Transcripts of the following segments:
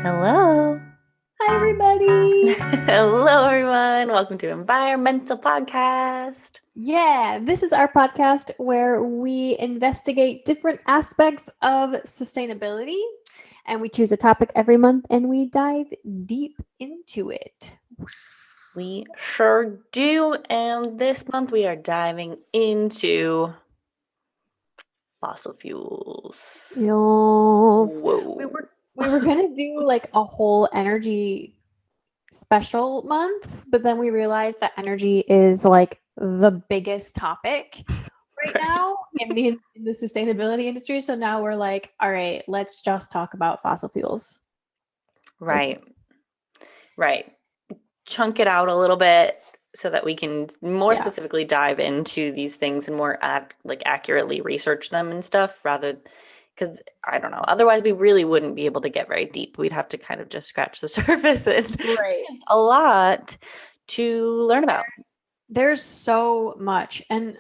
Hello. Hi, everybody. Hello, everyone. Welcome to EnvironMental Podcast. Yeah, this is our podcast where we investigate different aspects of sustainability and we choose a topic every month and we dive deep into it. We sure do. And this month we are diving into fossil fuels. Yes. We Whoa. were we were gonna do like a whole energy special month, but then we realized that energy is like the biggest topic right Right. now in the sustainability industry. So now we're like, all right, let's just talk about fossil fuels this Right. Right. Chunk it out a little bit so that we can more yeah. specifically dive into these things and more accurately research them and stuff rather because I don't know. Otherwise, we really wouldn't be able to get very deep. We'd have to kind of just scratch the surface. And Right. there's a lot to learn about. There's so much. And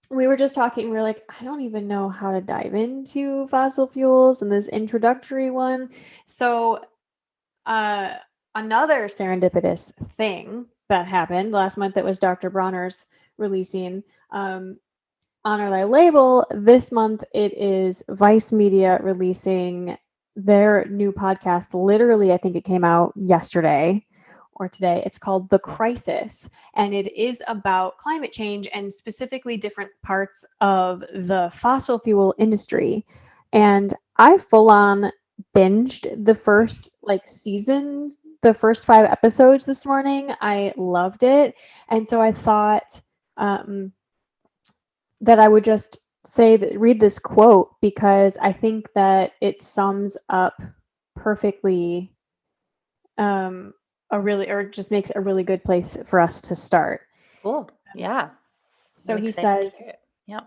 we were just talking, we are like, I don't even know how to dive into fossil fuels and this introductory one. So uh another serendipitous thing that happened last month that was Dr. Bronner's releasing Honor Thy Label. This month it is Vice Media releasing their new podcast. Literally, I think it came out yesterday or today. It's called The Crisis, and it is about climate change and specifically different parts of the fossil fuel industry. And I full on binged the first seasons, the first 5 episodes this morning. I loved it. And so I thought, that I would just say that read this quote because I think that it sums up perfectly a really or just makes a really good place for us to start. Cool. Yeah. I'm So he excited to says, hear it. Yeah.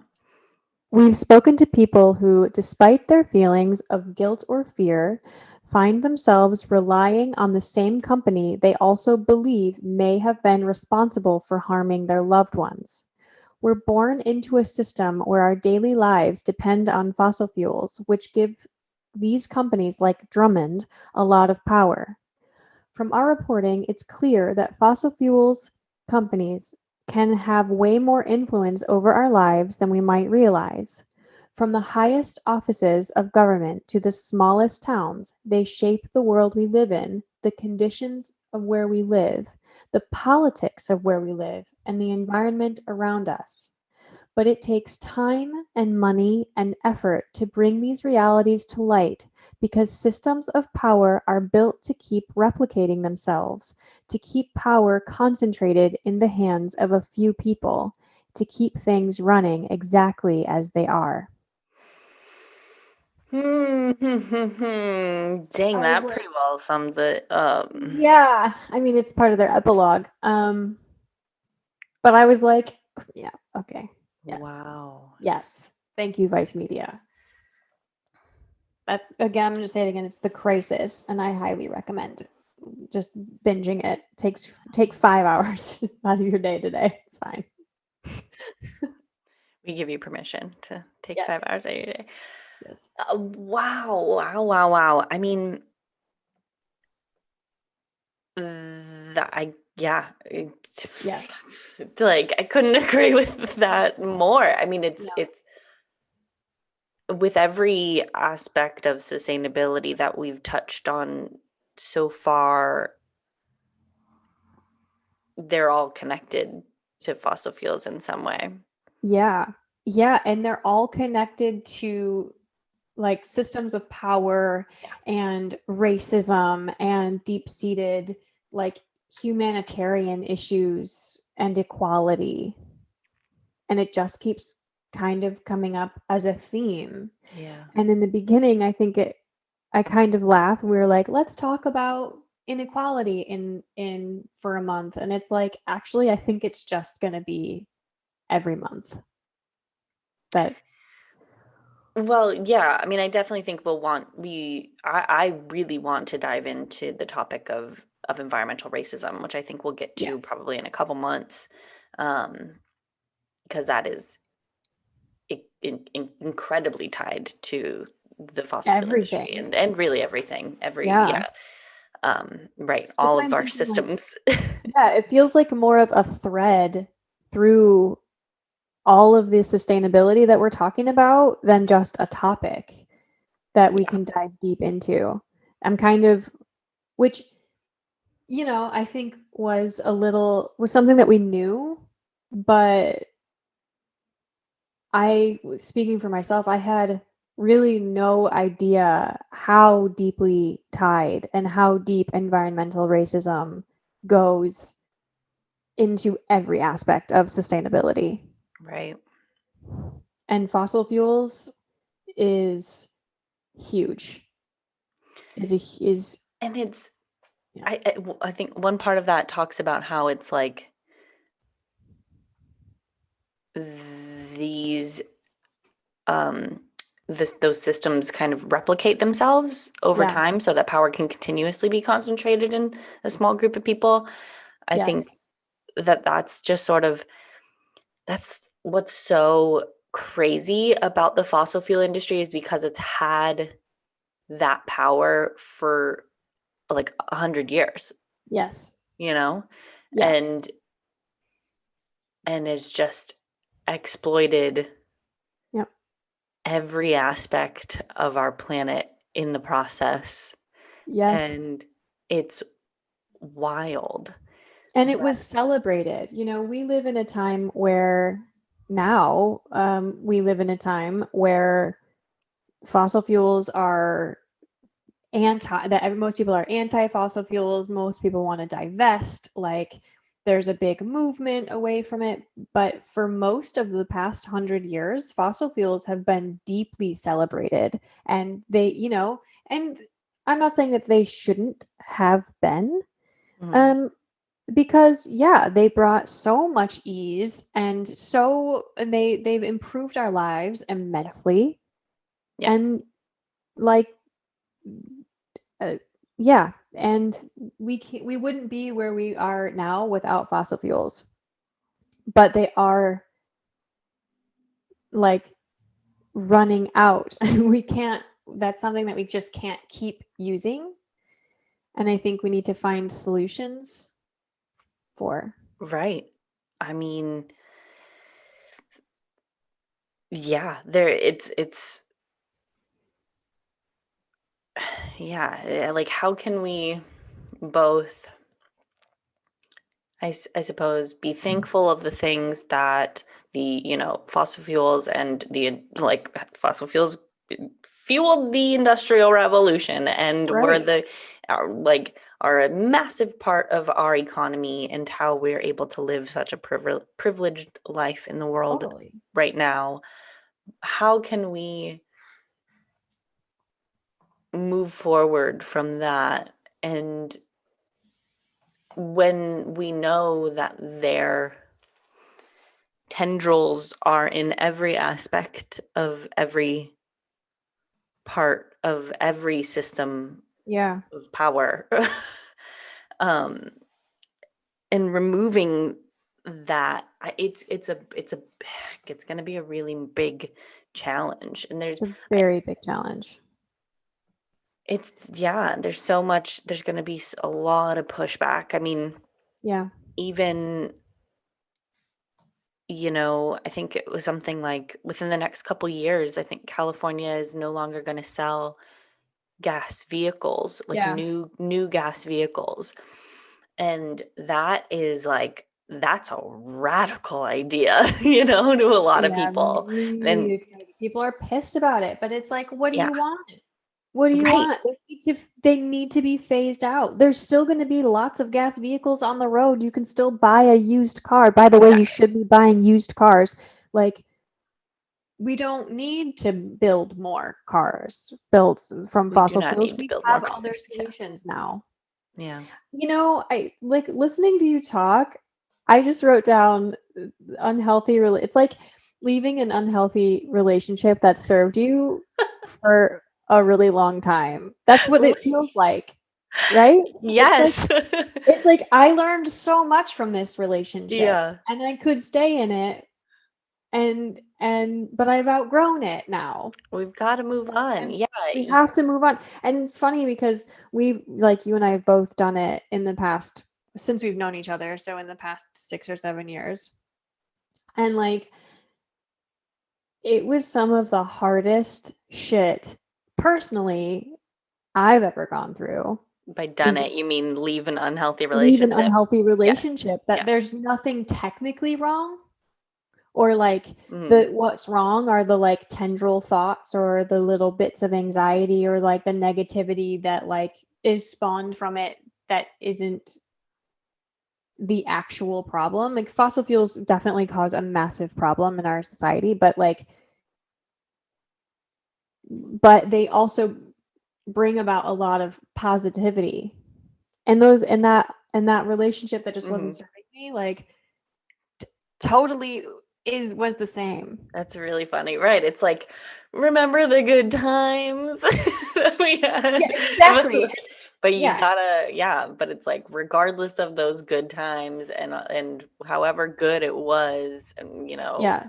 we've spoken to people who, despite their feelings of guilt or fear, find themselves relying on the same company they also believe may have been responsible for harming their loved ones. We're born into a system where our daily lives depend on fossil fuels, which give these companies like Drummond a lot of power. From our reporting, it's clear that fossil fuels companies can have way more influence over our lives than we might realize. From the highest offices of government to the smallest towns, they shape the world we live in, the conditions of where we live, the politics of where we live, and the environment around us. But it takes time and money and effort to bring these realities to light because systems of power are built to keep replicating themselves, to keep power concentrated in the hands of a few people, to keep things running exactly as they are. Dang, I was that like, pretty well sums it up. yeah, I mean, it's part of their epilogue. But I was like, yeah, okay, yes, Wow. yes. Thank you, Vice Media. But again, I'm going to say it again. It's The Crisis, and I highly recommend just binging it. Take 5 hours out of your day today. It's fine. We give you permission to take Yes. 5 hours out of your day. Yes. Wow. Wow. Wow. Wow. I mean, yeah. Yes. Like, I couldn't agree with that more. I mean, No. it's with every aspect of sustainability that we've touched on so far, they're all connected to fossil fuels in some way. Yeah. Yeah. And they're all connected to like systems of power Yeah. and racism and deep seated like humanitarian issues and equality. And it just keeps kind of coming up as a theme. Yeah. And in the beginning, I kind of laughed. We were like, let's talk about inequality in for a month. And it's like, actually, I think it's just going to be every month. But Well, yeah, I mean, I definitely think I really want to dive into the topic of environmental racism, which I think we'll get yeah, to probably in a couple months, um, because that is incredibly tied to the fossil fuel industry everything. and really everything, Yeah. right, That's all why of I'm our thinking like, systems. yeah, it feels like more of a thread through all of the sustainability that we're talking about than just a topic that we Yeah, can dive deep into. I'm kind of, which, I think was something that we knew, but speaking for myself, I had really no idea how deeply tied and how deep environmental racism goes into every aspect of sustainability. right. And fossil fuels is huge. Is And it's yeah. I think one part of that talks about how it's like these um those systems kind of replicate themselves over Yeah. time so that power can continuously be concentrated in a small group of people. I think Yes. that that's just sort of that's what's so crazy about the fossil fuel industry is because it's had that power for like 100 years, Yes. you know, Yeah. and is just exploited Yep. every aspect of our planet in the process. Yes. And it's wild. And it But was celebrated. We live in a time where now we live in a time where fossil fuels are most people are anti fossil fuels. Most people want to divest. Like there's a big movement away from it. But for most of the past 100 years, fossil fuels have been deeply celebrated. And and I'm not saying that they shouldn't have been. mm, Um, because yeah, they brought so much ease and they've improved our lives yeah, immensely. yeah, And like uh, yeah, and we wouldn't be where we are now without fossil fuels. But they are like running out. We can't That's something that we just can't keep using. And I think we need to find solutions for. right. I mean, yeah, there it's yeah, like how can we both I suppose be thankful of the things that the, fossil fuels and the like fossil fuels fueled the industrial revolution and were Right. the are a massive part of our economy and how we're able to live such a privileged life in the world Totally. right now. How can we move forward from that? And when we know that their tendrils are in every aspect of every part of every system Yeah. of power, um, and removing that, it's going to be a really big challenge. And It's a very big challenge. there's so much. There's going to be a lot of pushback. I mean, Yeah. even I think it was something like within the next couple years, I think California is no longer going to sell gas vehicles, like Yeah. new gas vehicles. And that is like that's a radical idea, to a lot of Yeah, I'm people. really Then excited. People are pissed about it, but it's like, what do yeah, you want? What do you right. want? They need to be phased out. There's still going to be lots of gas vehicles on the road. You can still buy a used car. By the way, you Exactly. should be buying used cars. Like we don't need to build more cars built from We do fossil not fuels. need to We build more have other cars. Yeah. solutions now. Yeah. I like listening to you talk. I just wrote down it's like leaving an unhealthy relationship that served you for a really long time. That's what it feels like, right? It's like Yes. it's like I learned so much from this relationship Yeah. and I could stay in it but I've outgrown it now. We've got to move on. And Yeah. we have to move on. And it's funny because we like you and I have both done it in the past since we've known each other, so in the past 6 or 7 years. And like it was some of the hardest shit personally I've ever gone through. By done it, you mean leave an unhealthy Leave an relationship? unhealthy Yes. relationship that Yeah. there's nothing technically wrong, or like Mhm. the what's wrong are the like tendril thoughts or the little bits of anxiety or like the negativity that like is spawned from it that isn't the actual problem. Like fossil fuels definitely cause a massive problem in our society, but they also bring about a lot of positivity. And those and that relationship that just wasn't Mhm. serving me, like totally is was the same. That's really funny. Right. It's like, remember the good times that we had? Yeah, exactly. But you Yeah, gotta, yeah, but it's like regardless of those good times and however good it was, and yeah,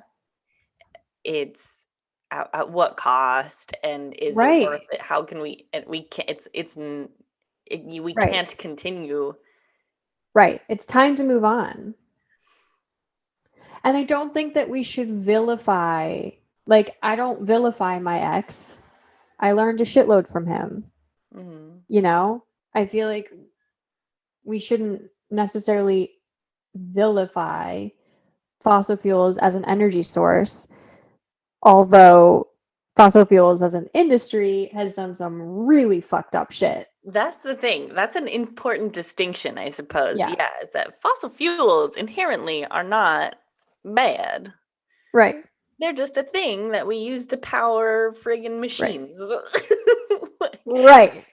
it's at what cost, and is it worth right, it? How can we, and we can't, we right, can't continue. right. It's time to move on. And I don't think that we should vilify, like, I don't vilify my ex. I learned a shitload from him, Mhm. you know? I feel like we shouldn't necessarily vilify fossil fuels as an energy source, although fossil fuels as an industry has done some really fucked up shit. That's the thing. That's an important distinction, I suppose. Yeah, Yeah, is that fossil fuels inherently are not bad. right, They're just a thing that we use to power friggin' right, machines. Like, right.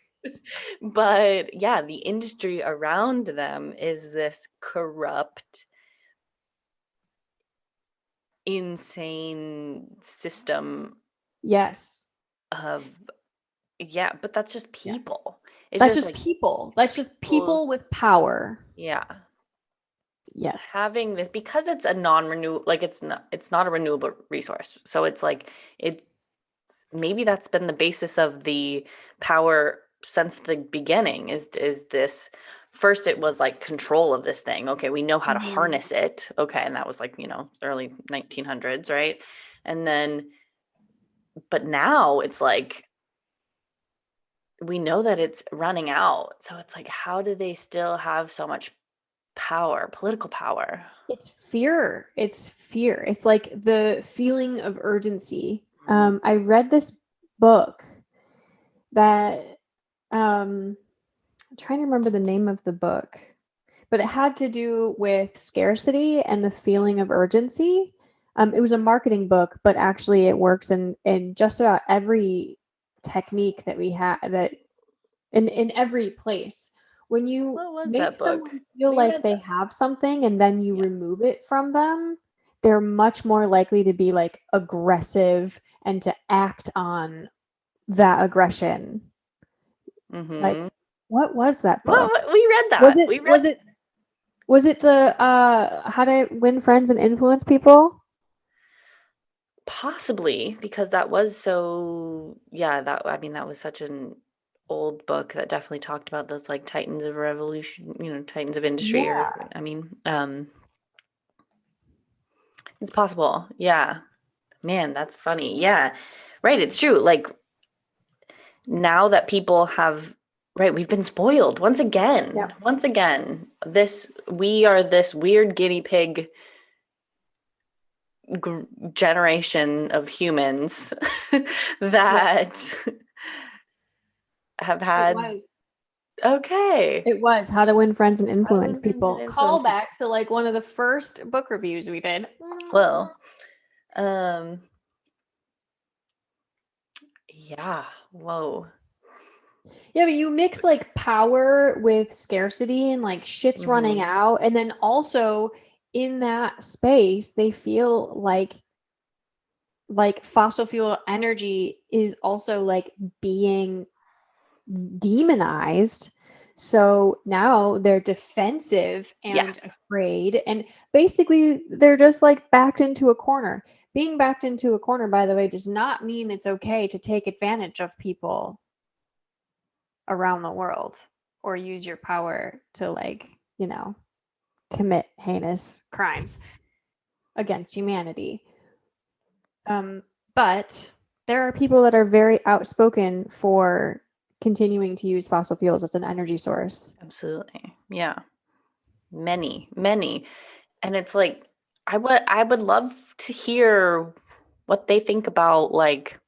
but yeah, the industry around them is this corrupt, insane system Yes. of, yeah, but that's just Yeah. people. It's That's just just like people. That's just people, people with power. yeah. Yes. Having this, because it's a non-renew, like it's not a renewable resource, so it's like it maybe that's been the basis of the power since the beginning. Is this, first it was like control of this thing, okay, we know how to Mhm. harness it, okay, and that was like early 1900s, right? And then, but now it's like we know that it's running out, so it's like, how do they still have so much power, political power? It's fear. It's fear. It's like the feeling of urgency. Mhm. I read this book that I'm trying to remember the name of the book, but it had to do with scarcity and the feeling of urgency. It was a marketing book, but actually it works in just about every technique that we have that in every place. When you What was make that book? someone feel We like read they that. have something and then you Yeah. remove it from them, they're much more likely to be like aggressive and to act on that aggression. Like, Mhm. what was that book? What, we read Was that. it We read was it was it the How to Win Friends and Influence People? possibly, because that was so, yeah, that, I mean, that was such an old book that definitely talked about those like titans of revolution, titans of industry, or Yeah. I mean, it's possible. Yeah. Man, that's funny. Yeah. Right, it's true. Like, now that people have, right, we've been spoiled once again. Yep. Once again. This we are this weird guinea pig generation of humans Yep. that have It had, was. okay, It was How to Win Friends and how to Influence win friends and People. influence Call people. back to like one of the first book reviews we did. Well, um, yeah, whoa. Yeah, but you mix like power with scarcity and like shit's running Hmm. out. And then also in that space, they feel like fossil fuel energy is also like being demonized. So now they're defensive Yeah. and afraid. And basically, they're just like backed into a corner. being backed into a corner, by the way, does not mean it's okay to take advantage of people around the world or use your power to, like, commit heinous crimes against humanity. But there are people that are very outspoken for continuing to use fossil fuels as an energy source. Absolutely. Yeah. Many, many. And it's like I would love to hear what they think about, like,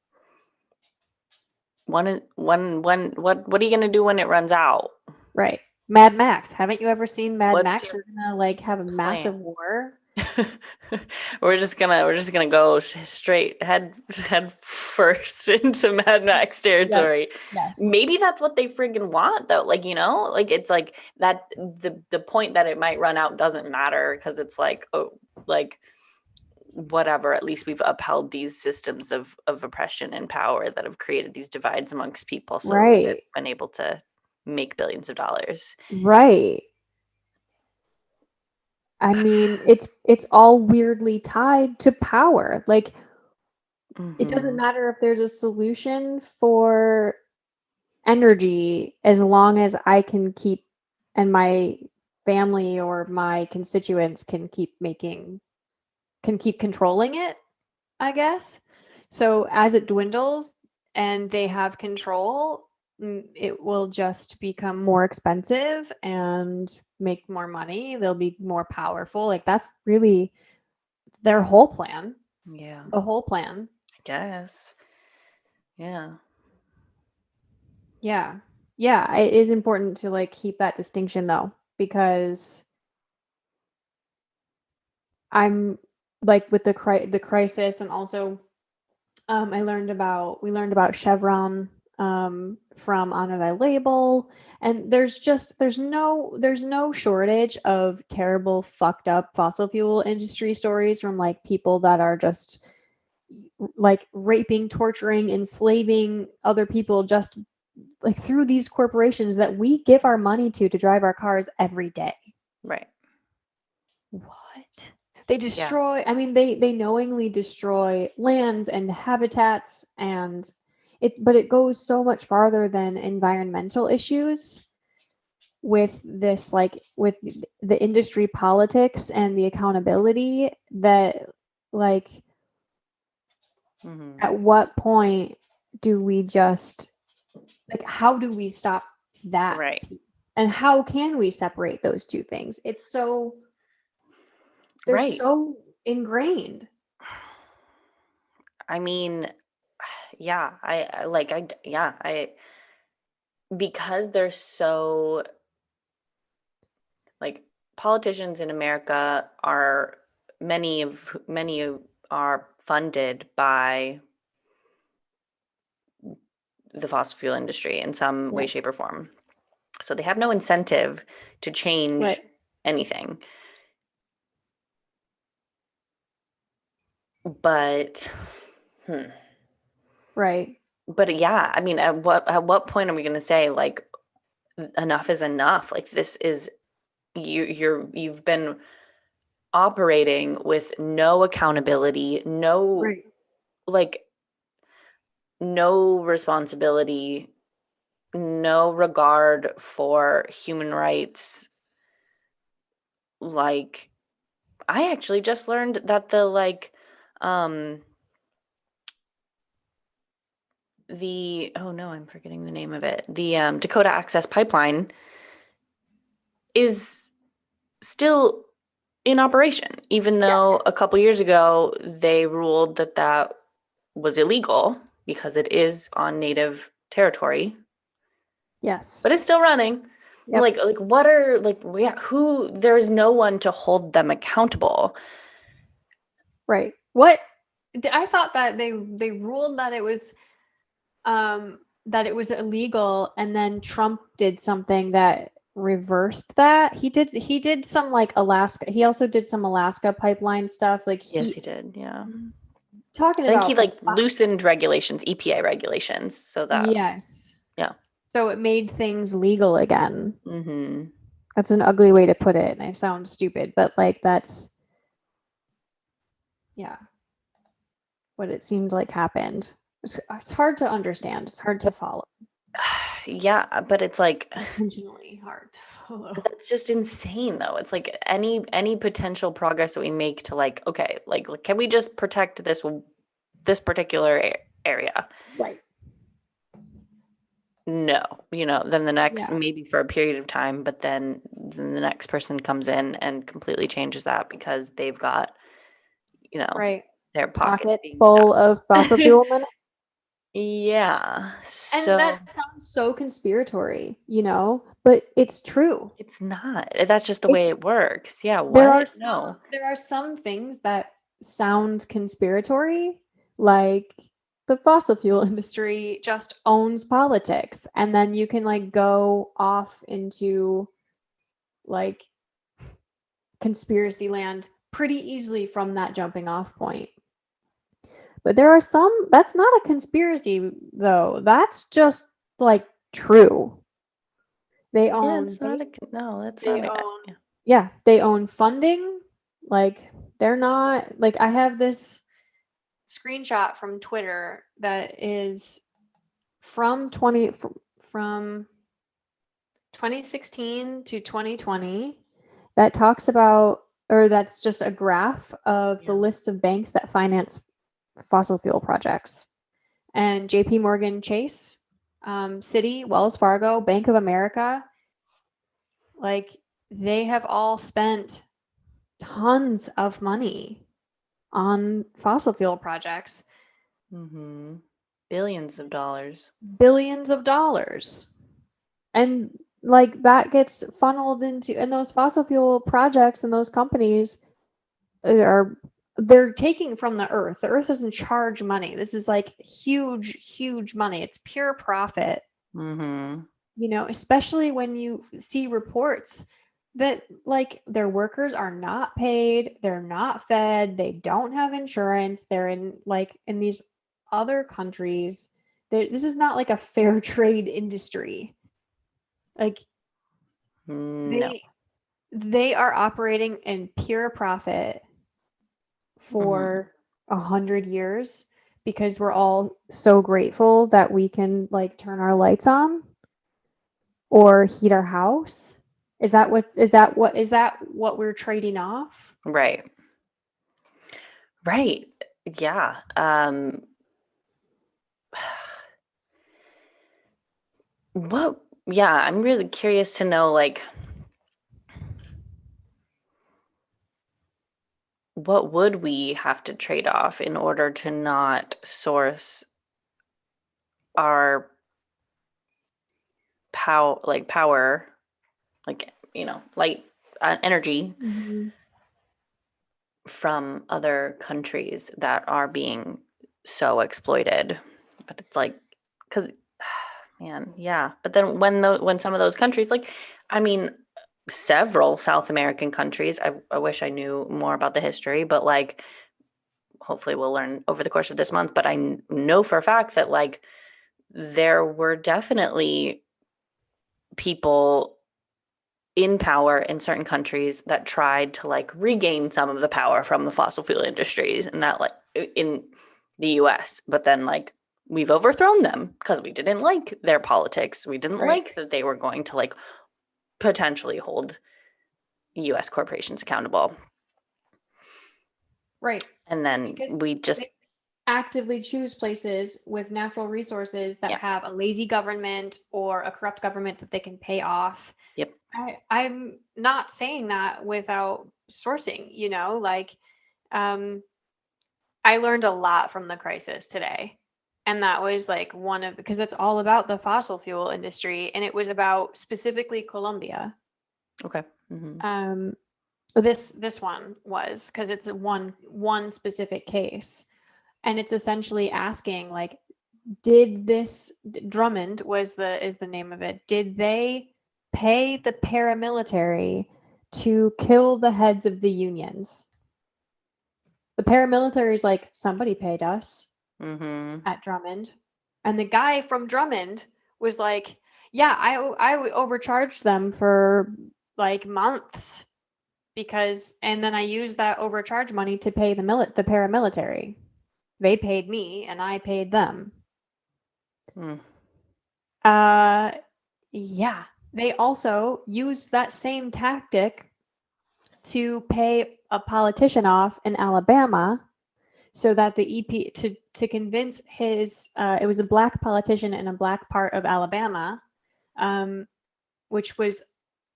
what are you gonna do when it runs out? Right. Mad Max. Haven't you ever seen Mad What's Max? your We're gonna like have a plan? massive war. We're just gonna go straight head first into Mad Max Yep. territory. Yes. Maybe that's what they friggin' want, though. Like, like it's like that the point that it might run out doesn't matter, because it's like, oh, like, whatever, at least we've upheld these systems of oppression and power that have created these divides amongst people, so that they've Right. been able to make billions of dollars. Right. I mean, it's all weirdly tied to power. Like, it doesn't Mm-hmm. matter if there's a solution for energy as long as I can keep, and my family or my constituents can keep controlling it, I guess. So as it dwindles and they have control, it will just become more expensive and make more money. They'll be more powerful. Like, that's really their whole plan. Yeah, The whole plan. I guess. Yeah. Yeah. Yeah, it is important to like keep that distinction though, because I'm like with the crisis, and also we learned about Chevron from Honor Thy Label, and there's no shortage of terrible fucked up fossil fuel industry stories from like people that are just like raping, torturing, enslaving other people just like through these corporations that we give our money to drive our cars every day. Right. What? They Yeah. destroy, I mean, they knowingly destroy lands and habitats, and but it goes so much farther than environmental issues with this, like with the industry politics and the accountability that, like, Mm-hmm. at what point do we just, like, how do we stop that? Right. And how can we separate those two things? They're Right. so ingrained. I mean, yeah, I like I yeah, I because they're so, like, politicians in America are many are funded by the fossil fuel industry in some way, shape, Yes. or form. So they have no incentive to Right. change anything. But Right. but yeah, I mean, at what point are we going to say, like, enough is enough? Like, this is you've been operating with no accountability, no, Right. like, no responsibility, no regard for human rights. Like, I actually just learned that um oh no, I'm forgetting the name of it. The Dakota Access Pipeline is still in operation, even though Yes. a couple years ago they ruled that that was illegal because it is on native territory, Yes. but it's still running. Yep. Like what are, like, yeah, who, there's no one to hold them accountable. Right. What I thought that they ruled that it was illegal, and then Trump did something that reversed that. He did some like Alaska. He also did some Alaska pipeline stuff. Like, Yes, he did. Yeah. talking I think he about like like loosened regulations, EPA regulations, so that, yes. yeah. So it made things legal again. Mm-hmm. That's an ugly way to put it, and I sound stupid, but like that's yeah. what it seems like happened. It's hard to understand. It's hard to follow. Yeah, but it's like Intentionally hard to follow. that's just insane though. It's like any potential progress that we make to like, okay, like can we just protect this particular area? Right. No, then the next Yeah. maybe for a period of time, but then the next person comes in and completely changes that because they've got, you know, Right. their pockets Pockets being full stuffed. of fossil fuel money. Yeah. And So that sounds so conspiratorial, but it's true. it's not. That's just the It's way it works. Yeah, there are what? some No. there are some things that sound conspiratorial, like the fossil fuel industry just owns politics, and then you can like go off into like conspiracy land pretty easily from that jumping off point. But there are some that's not a conspiracy though. That's just like true. They Yeah, own it's not banks, no, that's they not own yeah. yeah, they own funding. Like they're not like I have this screenshot from Twitter that is from 2016 to 2020 that talks about or that's just a graph of the Yeah. list of banks that finance fossil fuel projects. And JP Morgan Chase, Citi, Wells Fargo, Bank of America, like they have all spent tons of money on fossil fuel projects, Mm-hmm. Billions of dollars. billions of dollars. And like that gets funneled into and those fossil fuel projects and those companies are they're taking from the earth. The earth doesn't charge money. This is like huge money. It's pure profit. Mm-hmm. Especially when you see reports that like their workers are not paid, they're not fed, they don't have insurance, they're in these other countries. This is not like a fair trade industry. Like No. they they are operating in pure profit Mm-hmm. for 100 years because we're all so grateful that we can like turn our lights on or heat our house? Is that what we're trading off? Right. Right. Yeah. What yeah, I'm really curious to know like what would we have to trade off in order to not source our power, like, light energy Mhm. from other countries that are being so exploited. But it's like, because, man, yeah. But then when some of those countries, like, I mean, several South American countries, I wish I knew more about the history, but like, hopefully we'll learn over the course of this month. But I know for a fact that like there were definitely people in power in certain countries that tried to like regain some of the power from the fossil fuel industries and that like in the US, but then like we've overthrown them because we didn't like their politics. We didn't Right. like that they were going to like potentially hold US corporations accountable. Right. And then Because we just they actively choose places with natural resources that yeah, have a lazy government or a corrupt government that they can pay off. yep. I'm not saying that without sourcing, like um I learned a lot from the crisis today. And that was like one of because it's all about the fossil fuel industry and it was about specifically Colombia. Okay. Mm-hmm. Um this one was because it's a one specific case and it's essentially asking like did this Drummond was the is the name of it. Did they pay the paramilitary to kill the heads of the unions? The paramilitary is like somebody paid us Mm-hmm. at Drummond. And the guy from Drummond was like, yeah, I overcharged them for like months because and then I used that overcharge money to pay the paramilitary. They paid me and I paid them. Mm. Yeah. They also used that same tactic to pay a politician off in Alabama so that the EP to convince his it was a black politician in a black part of Alabama, which was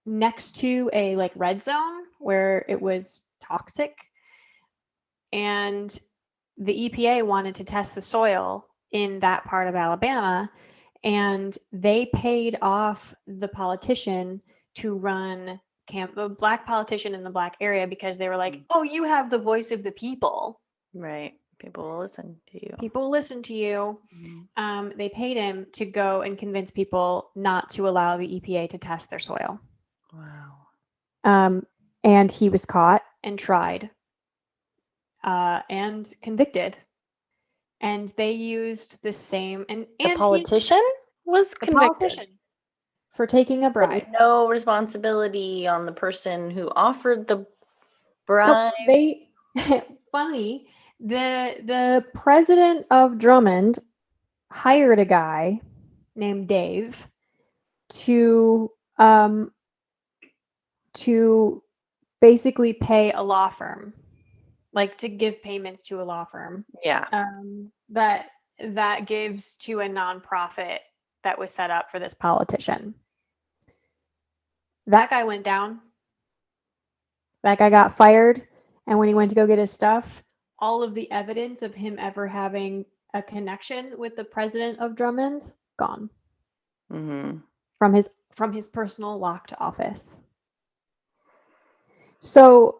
next to a like red zone where it was toxic, and the EPA wanted to test the soil in that part of Alabama, and they paid off the politician to run the black politician in the black area because they were like, oh, you have the voice of the people. Right. People will listen to you. People listen to you. They paid him to go and convince people not to allow the EPA to test their soil. Wow. And he was caught and tried and convicted. And they used the same and The politician was convicted. Politician for taking a bribe. But with no responsibility on the person who offered the bribe. They funny, the president of Drummond hired a guy named Dave to basically pay a law firm, like to give payments to a law firm. Yeah. That gives to a nonprofit that was set up for this politician. That guy went down. That guy got fired, and when he went to go get his stuff, all of the evidence of him ever having a connection with the president of Drummond gone. Mm-hmm. From his personal locked office. So,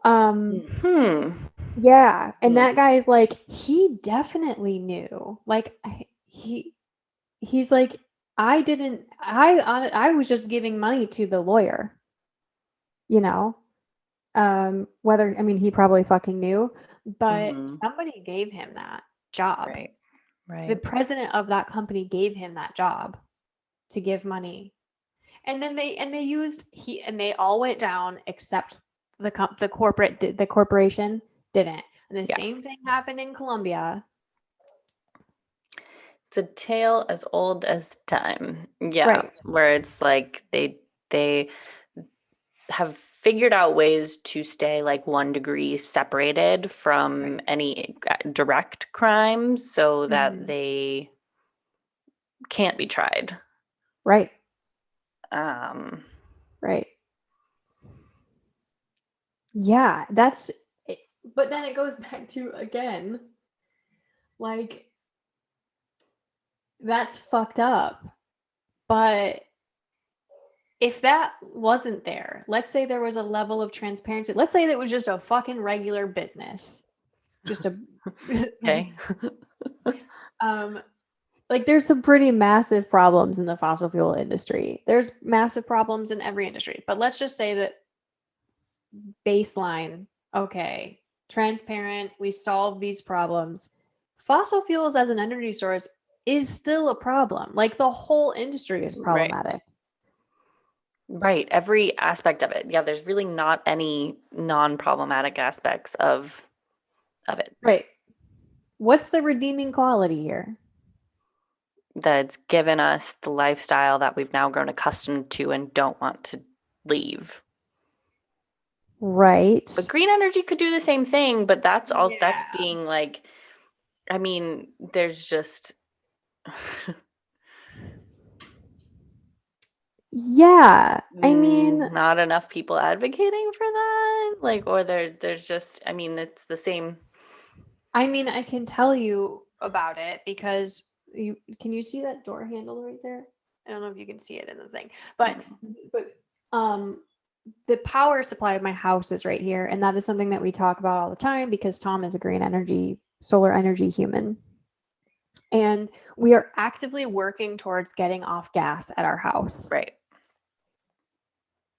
yeah, and that guy is like, he definitely knew. Like, he's like, I was just giving money to the lawyer. You know, whether, I mean, he probably fucking knew, but somebody gave him that job. Right. The president of that company gave him that job to give money. And then they all went down except the corporation didn't. And the same thing happened in Colombia. It's a tale as old as time. Yeah. Right. Where it's like they have figured out ways to stay like 1 degree separated from any direct crimes so that they can't be tried. Right. Right. Yeah, that's it. But then it goes back to, again, like, that's fucked up. But if that wasn't there, let's say there was a level of transparency. Let's say that it was just a fucking regular business. Just a okay. Like, there's some pretty massive problems in the fossil fuel industry. There's massive problems in every industry. But let's just say that baseline, okay, transparent, we solve these problems. Fossil fuels as an energy source is still a problem. Like, the whole industry is problematic. Right. Every aspect of it. Yeah, there's really not any non-problematic aspects of it. Right. What's the redeeming quality here? That it's given us the lifestyle that we've now grown accustomed to and don't want to leave. Right. But green energy could do the same thing, but that's all that's being like, I mean, there's just yeah, I mean, not enough people advocating for that. Like, or there's just, I mean, it's the same. I mean, I can tell you about it because can you see that door handle right there? I don't know if you can see it in the thing, but the power supply of my house is right here, and that is something that we talk about all the time because Tom is a green energy, solar energy human. And we are actively working towards getting off gas at our house. Right.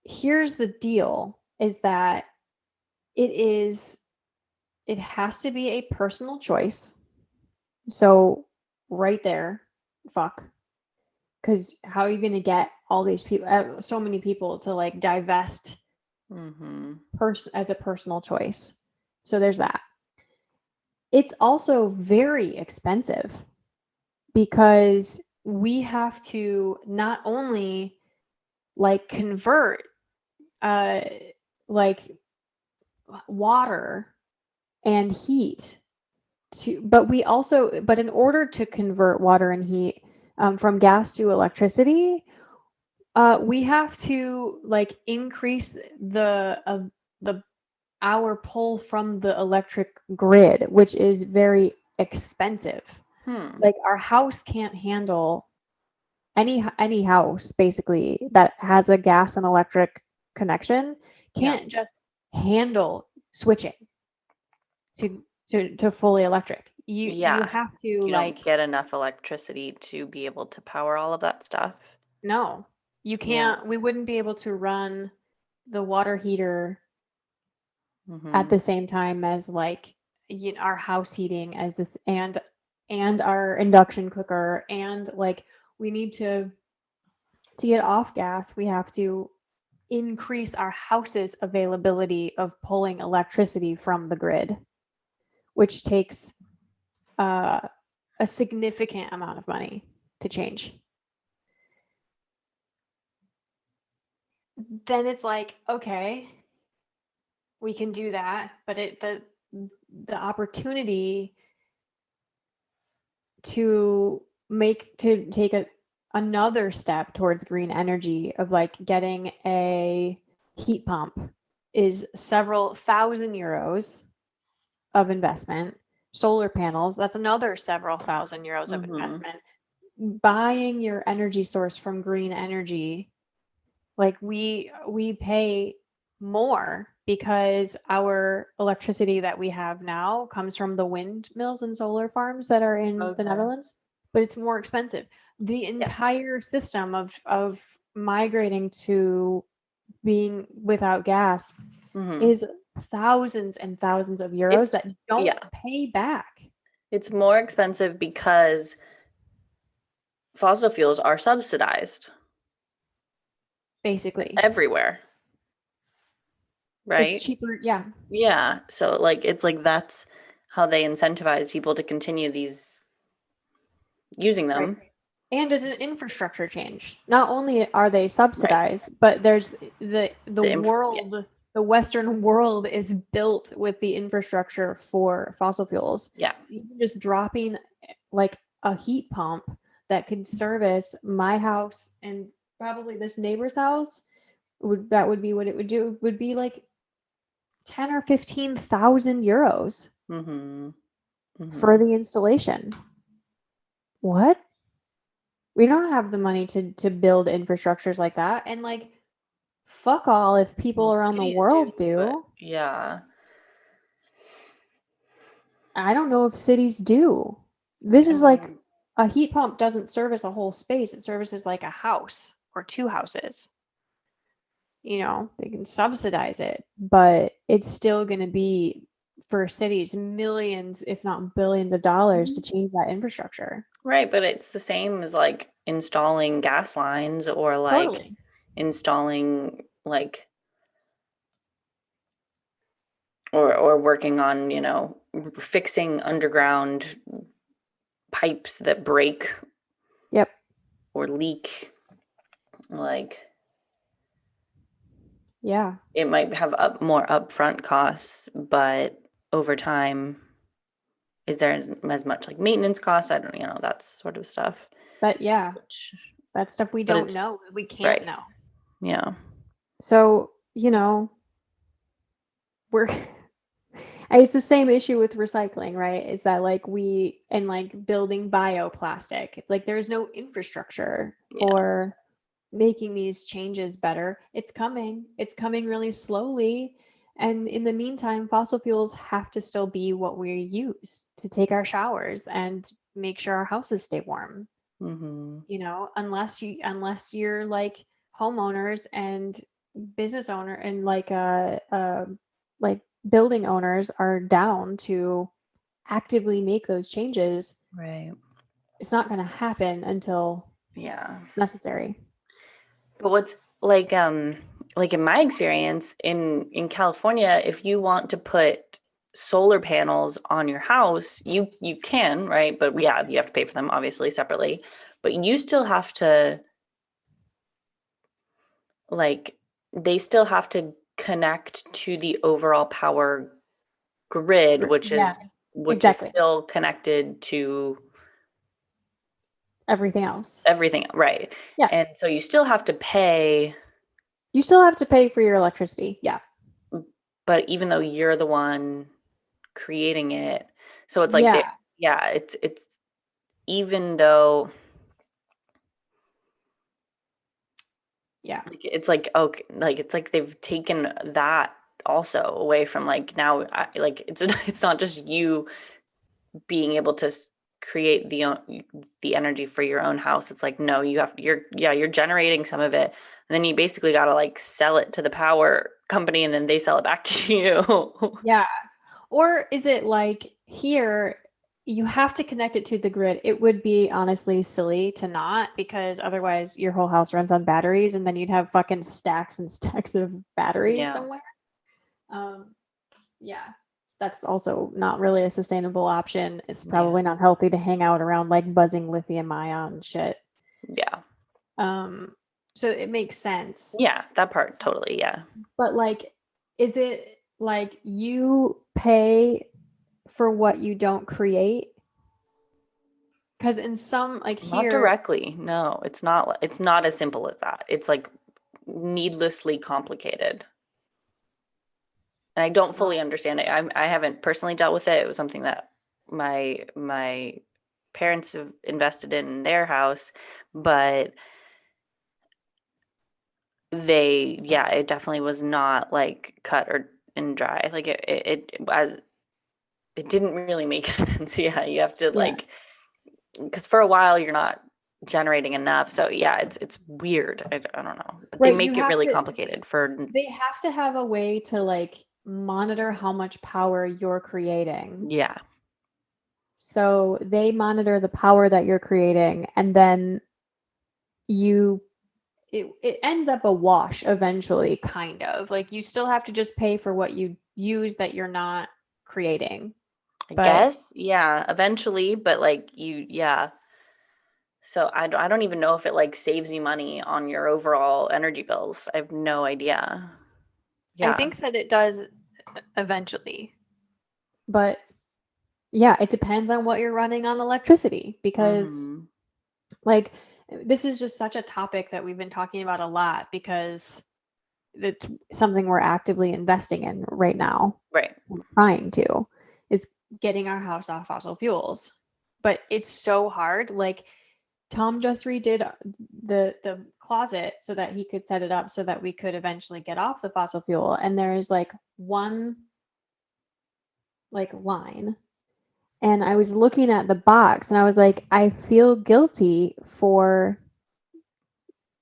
Here's the deal, is that it has to be a personal choice. So right there, fuck. Because how are you going to get all these people, so many people, to like divest as a personal choice? So there's that. it's also very expensive because we have to not only like convert like water and heat to, but in order to convert water and heat from gas to electricity, we have to like increase the our pull from the electric grid, which is very expensive. Like our house can't handle any house basically that has a gas and electric connection Yeah. can't just handle switching to fully electric. You Yeah. have to You like don't get enough electricity to be able to power all of that stuff. no, you Yeah. can't. We wouldn't be able to run the water heater at Mm-hmm. the same time as like our house heating as this and our induction cooker and like we need to get off gas, we have to increase our house's availability of pulling electricity from the grid, which takes uh, a significant amount of money to change. Then it's like, okay, we can do that, but the opportunity to take another step towards green energy of like getting a heat pump is several thousand euros of investment. Solar panels, that's another several thousand euros of Mm-hmm. investment. Buying your energy source from green energy, like we pay more because our electricity that we have now comes from the windmills and solar farms that are in the Okay. Netherlands, but it's more expensive. The Yeah. entire system of migrating to being without gas Mm-hmm. is thousands and thousands of euros It's that don't yeah. pay back, It's more expensive because fossil fuels are subsidized basically. everywhere, It's right? cheaper, yeah. Yeah. So like it's like that's how they incentivize people to continue these using Right. them. And it's an infrastructure change. Not only are they Right. subsidized, but there's the Yeah. world, the Western world is built with the infrastructure for fossil fuels. Yeah. Even just dropping like a heat pump that could service my house and probably this neighbor's house would be what it would do would be like 10 or 15,000 euros Mm-hmm. for Mm-hmm. the installation. What? We don't have the money to build infrastructures like that. And like, fuck all if Well, people around the cities do, world but do. yeah. I don't know if cities do. This I is like mean, a heat pump doesn't service a whole space, it services like a house or two houses. They can subsidize it, but it's still going to be for cities millions, if not billions of dollars to mhm. change that infrastructure. Right, but it's the same as like installing gas lines or like Totally. installing like or working on, fixing underground pipes that break Yep. or leak. Like Yeah. it might have more upfront costs, but over time, is there as much like maintenance costs? I don't, that sort of stuff. But yeah, Which, that's stuff we but don't it's know. We can't right. know. Yeah. So, we're it's the same issue with recycling, right? Is that like we and like building bioplastic. It's like there's no infrastructure Yeah. for making these changes better. It's coming. It's coming really slowly. And in the meantime, fossil fuels have to still be what we use to take our showers and make sure our houses stay warm. Mm-hmm. Unless you're like homeowners and business owner and like building owners are down to actively make those changes, Right. it's not going to happen until Yeah. it's necessary. But what's like in my experience in California, if you want to put solar panels on your house, you can, right? But yeah, you have to pay for them obviously separately. But you still have to like they still have to connect to the overall power grid, Yeah, which is exactly. still connected to Everything else. everything, right? Yeah. And so you still have to pay, You still have to pay for your electricity. Yeah. but even though you're the one creating it, so it's like Yeah. yeah, it's even though Yeah. like it's like okay, like it's like they've taken that also away from like now like it's not just you being able to create the energy for your own house. It's like no, you're generating some of it, and then you basically got to like sell it to the power company, and then they sell it back to you. Yeah. Or is it like here, you have to connect it to the grid? It would be honestly silly to not, because otherwise your whole house runs on batteries and then you'd have fucking stacks and stacks of batteries Yeah, somewhere. Um, yeah. That's also not really a sustainable option. It's yeah, probably not healthy to hang out around like buzzing lithium ion shit. yeah, Um, so it makes sense. yeah. That part totally. Yeah, But like, is it like you pay for what you don't create? Because in some, like not here, directly. No, it's not. It's not as simple as that. It's like needlessly complicated. And I don't fully understand it. I haven't personally dealt with it. It was something that my parents have invested in their house, but yeah, it definitely was not like cut or and dry. Like it didn't really make sense. Yeah, you have to yeah, like because for a while you're not generating enough. So yeah, it's weird. I don't know, but they right. You make it have really to, complicated for they have to have a way to like monitor how much power you're creating. yeah, So they monitor the power that you're creating, and then you, it ends up a wash eventually, kind of. Like you still have to just pay for what you use that you're not creating. I But guess yeah, eventually, but like yeah. So I don't even know if it like saves you money on your overall energy bills. I have no idea. I Yeah. think that it does eventually. But yeah, it depends on what you're running on electricity, because Hmm. like this is just such a topic that we've been talking about a lot, because it's something we're actively investing in right now. Right. We're trying to, is getting our house off fossil fuels. But it's so hard. Like Tom just redid the closet so that he could set it up so that we could eventually get off the fossil fuel. And there is like one like line, and I was looking at the box and I was like, I feel guilty for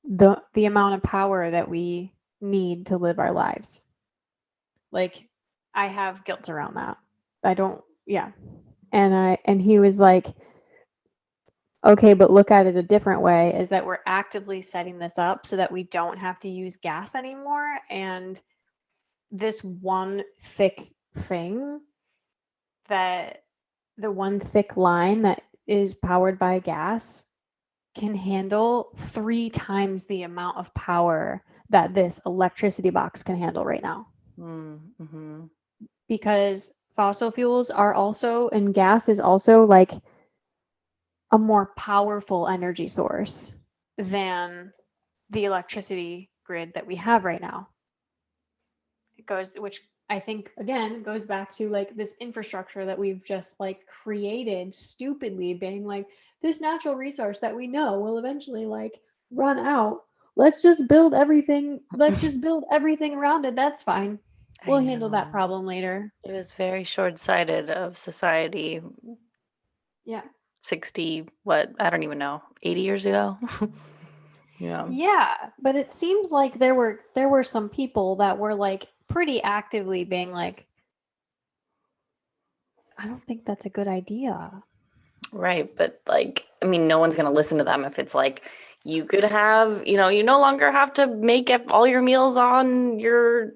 the amount of power that we need to live our lives. Like I have guilt around that. I don't, yeah. And he was like, okay, but look at it a different way, is that we're actively setting this up so that we don't have to use gas anymore, and this one thick thing, that the one thick line that is powered by gas, can handle 3 times the amount of power that this electricity box can handle right now. Mm-hmm. Because fossil fuels are also, and gas is also like a more powerful energy source than the electricity grid that we have right now. It goes, which I think again goes back to like this infrastructure that we've just like created stupidly, being like, this natural resource that we know will eventually like run out. Let's just build everything around it. That's fine. I We'll handle that know. problem later. It was very short-sighted of society Yeah. 60, what? I don't even know. 80 years ago. Yeah. Yeah, but it seems like there were some people that were like pretty actively being like, I don't think that's a good idea. Right. But like, I mean, no one's going to listen to them if it's like, you could have, you no longer have to make all your meals on your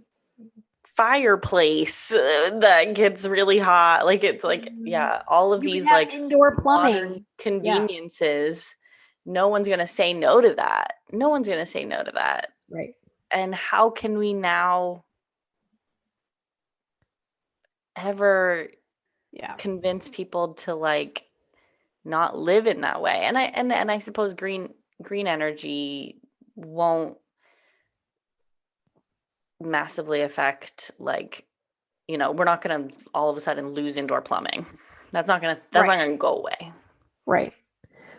fireplace that gets really hot. Like it's like, yeah, all of You could these have like indoor modern plumbing. Yeah. conveniences. No one's going to say no to that. No one's going to say no to that. Right. And how can we now ever Yeah. convince people to like not live in that way? And I suppose green energy won't massively affect like, we're not going to all of a sudden lose indoor plumbing. That's Right. not going to go away. Right.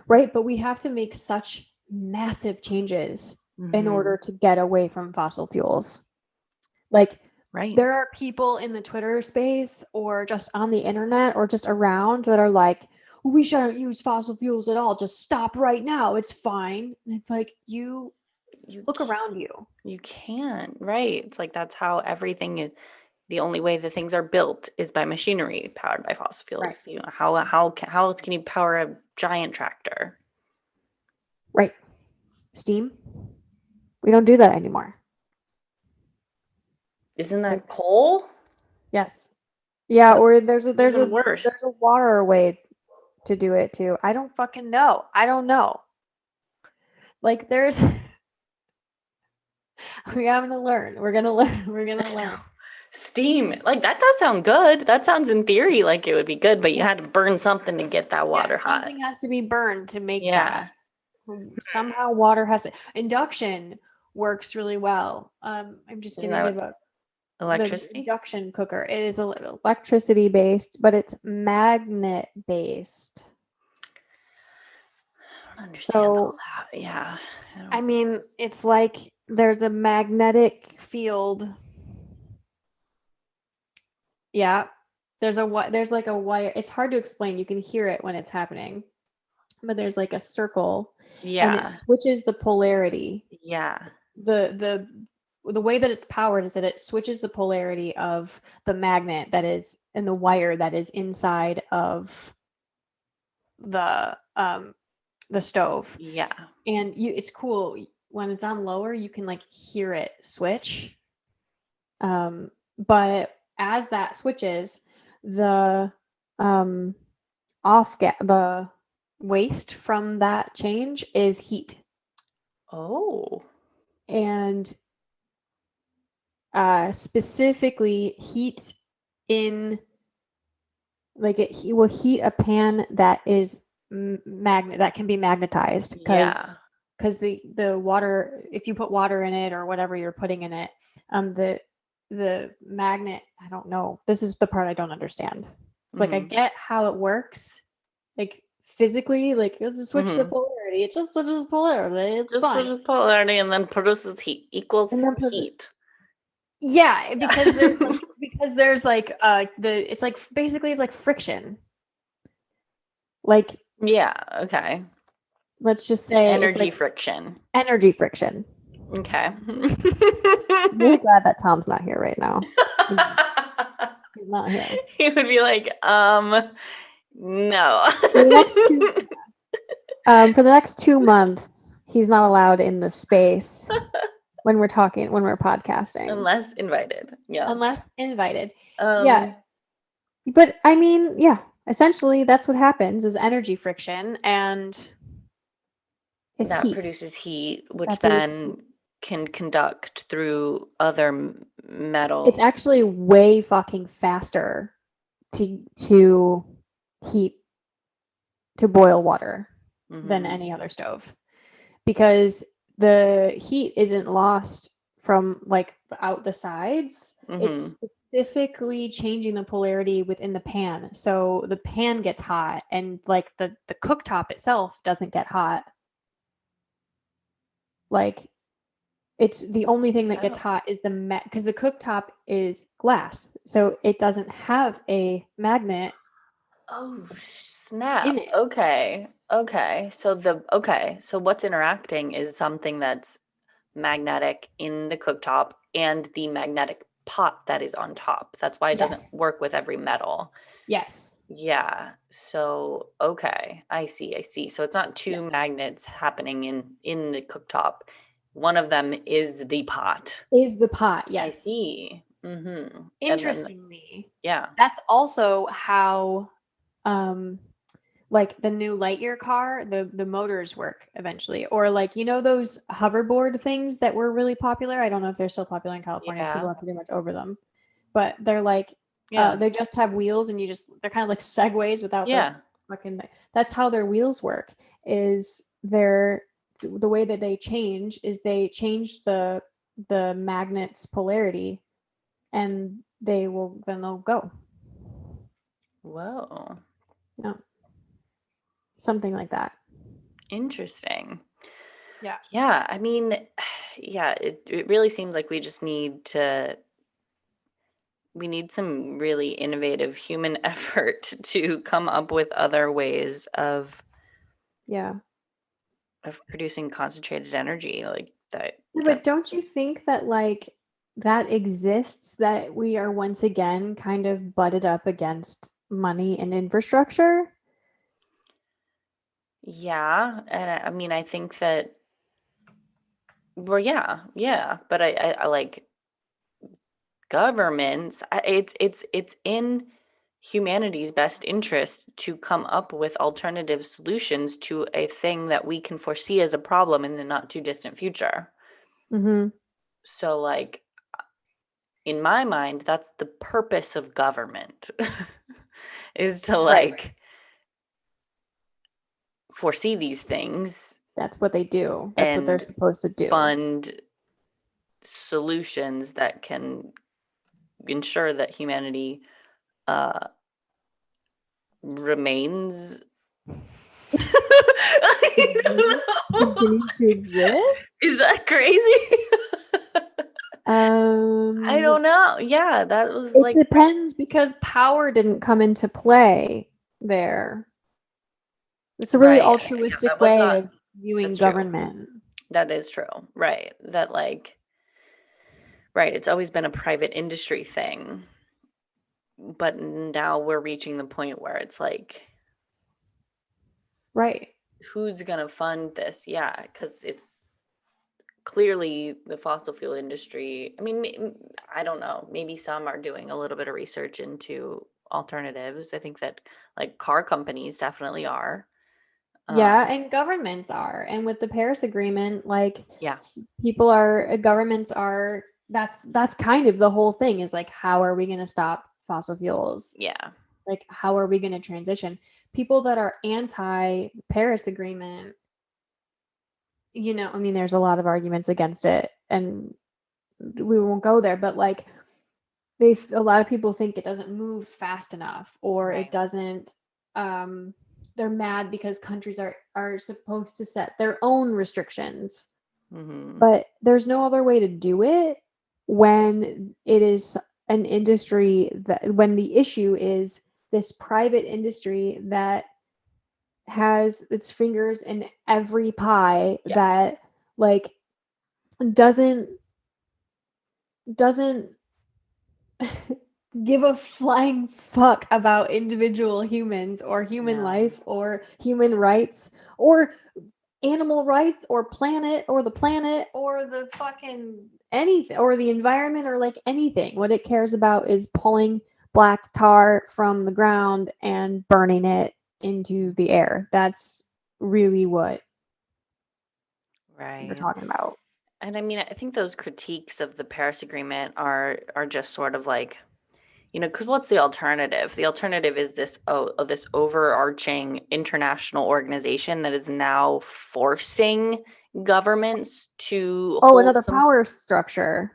Right. But we have to make such massive changes in order to get away from fossil fuels. Like, Right. there are people in the Twitter space or just on the internet or just around that are like, we shouldn't use fossil fuels at all. Just stop right now. It's fine. And it's like, you look around you. You can't, right? It's like that's how everything is. The only way that things are built is by machinery powered by fossil fuels. Right. How else can you power a giant tractor? Right. Steam. We don't do that anymore. Isn't that Like, coal? yes. Yeah, That's or there's a even worse. water way to do it too. I don't fucking know. I don't know. Like, there's we're having to learn. We're gonna learn. We're gonna learn. Steam, like that does sound good. That sounds in theory like it would be good, but you had to burn something to get that water hot. Something has to be burned to make Yeah. that. Somehow water has to. Induction works really well. I'm just Isn't gonna that give a the electricity? induction cooker. It is electricity based, but it's magnet based. I don't understand all So, that. Yeah. I mean, it's like there's a magnetic field. Yeah. There's like a wire. It's hard to explain. You can hear it when it's happening. But there's like a circle and it Yeah. switches the polarity. Yeah. The way that it's powered is that it switches the polarity of the magnet that is and the wire that is inside of the stove. Yeah. And it's cool when it's on lower, you can like hear it switch. But as that switches, the the waste from that change is heat. Oh. And specifically heat in like it will heat a pan that is magnet that can be magnetized because the water, if you put water in it or whatever you're putting in it, the magnet, I don't know, this is the part I don't understand. It's like I get how it works, like physically, like it's just switch the polarity. It just switches polarity. It's just fine. switches polarity and then produces heat equals And then heat. yeah, because there's like it's like basically it's like friction. Like, Yeah. Okay. let's just say it's Energy like friction. energy friction. Okay. I'm really glad that Tom's not here right now. He's not here. He would be like, no. For the next 2 months, he's not allowed in the space when we're podcasting. Unless invited. Yeah. Unless invited. Yeah. But I mean, yeah, essentially that's what happens is energy friction, and it's that heat. produces heat, which then can conduct through other metals. It's actually way fucking faster to heat, to boil water than any other stove, because the heat isn't lost from like out the sides. It's specifically changing the polarity within the pan, so the pan gets hot and like the cooktop itself doesn't get hot. Like, it's the only thing that gets hot is because the cooktop is glass, so it doesn't have a magnet. Oh snap! In it. Okay. So what's interacting is something that's magnetic in the cooktop and the magnetic pot that is on top. That's why it doesn't work with every metal. Yes. Yeah. So okay, I see. So it's not two magnets happening in the cooktop. One of them is the pot. Yes. I see. Mm-hmm. And then, Interestingly, yeah. that's also how like the new Lightyear car, the motors work eventually. Or like, you know, those hoverboard things that were really popular. I don't know if they're still popular in California. People Yeah. are pretty much over them. But they're like Yeah. they just have wheels and they're kind of like segways without the Yeah. fucking that's how their wheels work. Is they're the way that they change the magnet's polarity and they'll go. Whoa. No, something like that. Interesting. Yeah. Yeah. I mean, yeah, it really seems like we need some really innovative human effort to come up with other ways Yeah. of producing concentrated energy like that. Yeah, That but don't you think that like that exists, that we are once again kind of butted up against money and infrastructure? Yeah, and I mean, I think that, well, yeah, yeah, but I like governments. It's in humanity's best interest to come up with alternative solutions to a thing that we can foresee as a problem in the not too distant future. Mm-hmm. So, like, in my mind, that's the purpose of government, is to Right. like foresee these things That's what they do. That's what they're and supposed to do. fund solutions that can ensure that humanity uh remains. I Continue, don't know. continue to exist? Is that crazy? I Um, don't know. Yeah, that was it like, depends because power didn't come into play there. It's a really right. Yeah, altruistic that was way not, of viewing that's true. government. That is true. Right. That like, right, it's always been a private industry thing. But now we're reaching the point where it's like, Right. who's gonna fund this? Yeah, because it's clearly the fossil fuel industry. I mean, I don't know. Maybe some are doing a little bit of research into alternatives. I think that like car companies definitely are. Yeah, Um, and governments are. And with the Paris Agreement, like yeah, governments are that's kind of the whole thing is like how are we going to stop fossil fuels? yeah, Like how are we going to transition? People that are anti Paris Agreement, you know, I mean there's a lot of arguments against it and we won't go there, but like a lot of people think it doesn't move fast enough or it right. doesn't they're mad because countries are supposed to set their own restrictions, Hmm. but there's no other way to do it when it is an industry that when the issue is this private industry that has its fingers in every pie Yeah, that like doesn't doesn't give a flying fuck about individual humans or human no, life or human rights or animal rights or planet or the fucking anything or the environment or like anything. What it cares about is pulling black tar from the ground and burning it into the air. That's really what we're right. talking about. And I mean, I think those critiques of the Paris Agreement are just sort of like, because what's the alternative? The alternative is this overarching international organization that is now forcing governments to Oh, hold another some. power structure.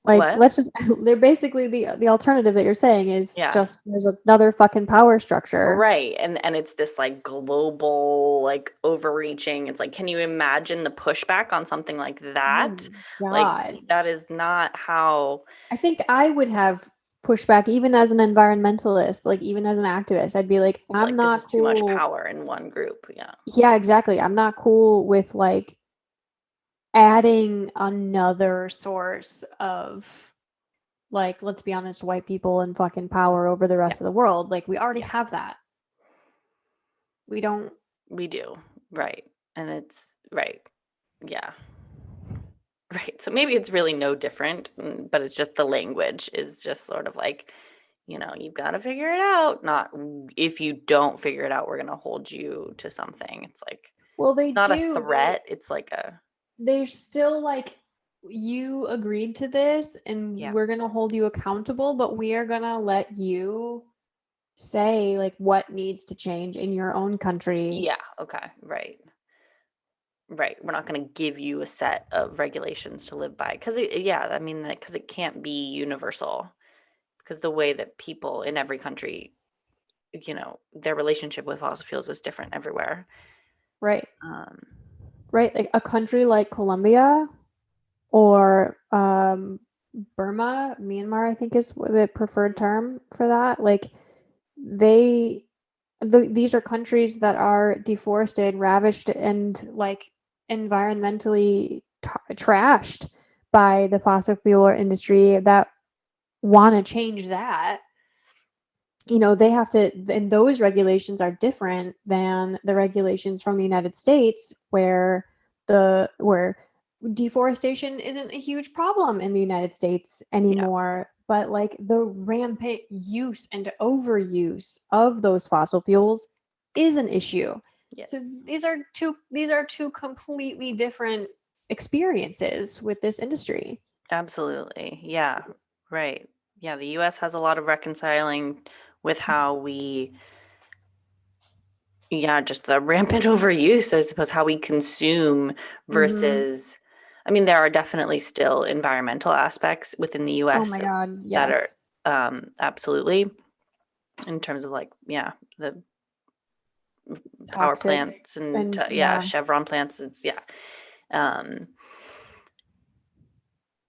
Like, What? let's just they're basically the alternative that you're saying is Yeah. just there's another fucking power structure. Right. And it's this like global, like overreaching. It's like, can you imagine the pushback on something like Oh that? my Like God. that is not how. I think I would have pushback even as an environmentalist, like even as an activist. I'd be like, I'm Like this is not too much cool. power in one group. Yeah. Yeah, exactly. I'm not cool with like adding another source of like, let's be honest, white people and fucking power over the Yeah. rest of the world. Like we already Yeah. have that. We don't We do. Right. And it's right. Yeah. Right. So maybe it's really no different, but it's just the language is just sort of like, you've got to figure it out. Not if you don't figure it out, we're going to hold you to something. It's like Well, they not a do. threat. It's like a, They're still like, you agreed to this and yeah, we're going to hold you accountable, but we are going to let you say like what needs to change in your own country. yeah. Okay. Right. Right. We're not going to give you a set of regulations to live by because yeah, I mean, because it can't be universal because the way that people in every country, their relationship with fossil fuels is different everywhere. Right. Um, Right. Like a country like Colombia or Burma, Myanmar, I think is the preferred term for that. Like they these are countries that are deforested, ravished, and like environmentally trashed by the fossil fuel industry that want to change that. They have to, and those regulations are different than the regulations from the United States, where deforestation isn't a huge problem in the United States yeah. anymore, but like the rampant use and overuse of those fossil fuels is an issue. So Yes. these are two completely different experiences with this industry. Absolutely. Yeah. Right. Yeah. The US has a lot of reconciling with how we, yeah, just the rampant overuse, I suppose, how we consume Mm-hmm. versus, I mean, there are definitely still environmental aspects within the Oh US my God, that are yes. absolutely in terms of like, yeah, the power Toxic plants and and yeah, yeah. Chevron plants. It's, yeah. Um,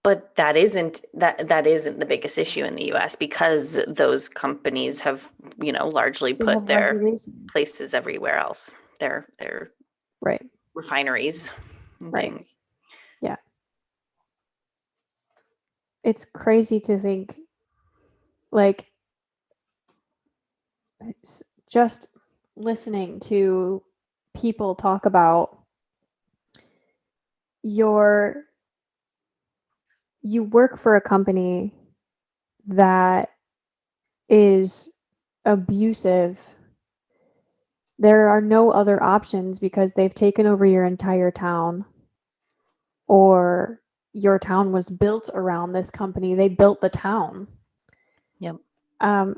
But that isn't the biggest issue in the US because those companies have, largely They have put their regulations. places everywhere else. Their Right. refineries and Right. things. Yeah. It's crazy to think like it's just listening to people talk about your you work for a company that is abusive. There are no other options because they've taken over your entire town, or your town was built around this company. They built the town. Yep.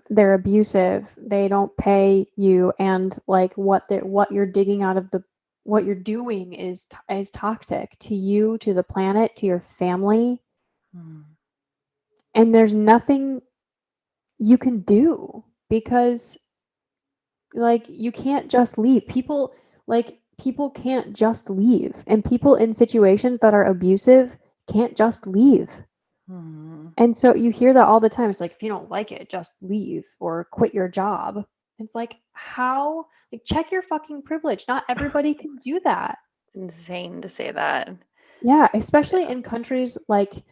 They're abusive. They don't pay you, and like what you're digging out of the what you're doing is toxic to you, to the planet, to your family, Mm. and there's nothing you can do because like you can't just leave. People can't just leave, and people in situations that are abusive can't just leave. Mm. And so you hear that all the time. It's like, if you don't like it, just leave or quit your job. It's like, how? Like, check your fucking privilege. Not everybody can do that. It's insane to say that. Yeah, especially Yeah. in countries like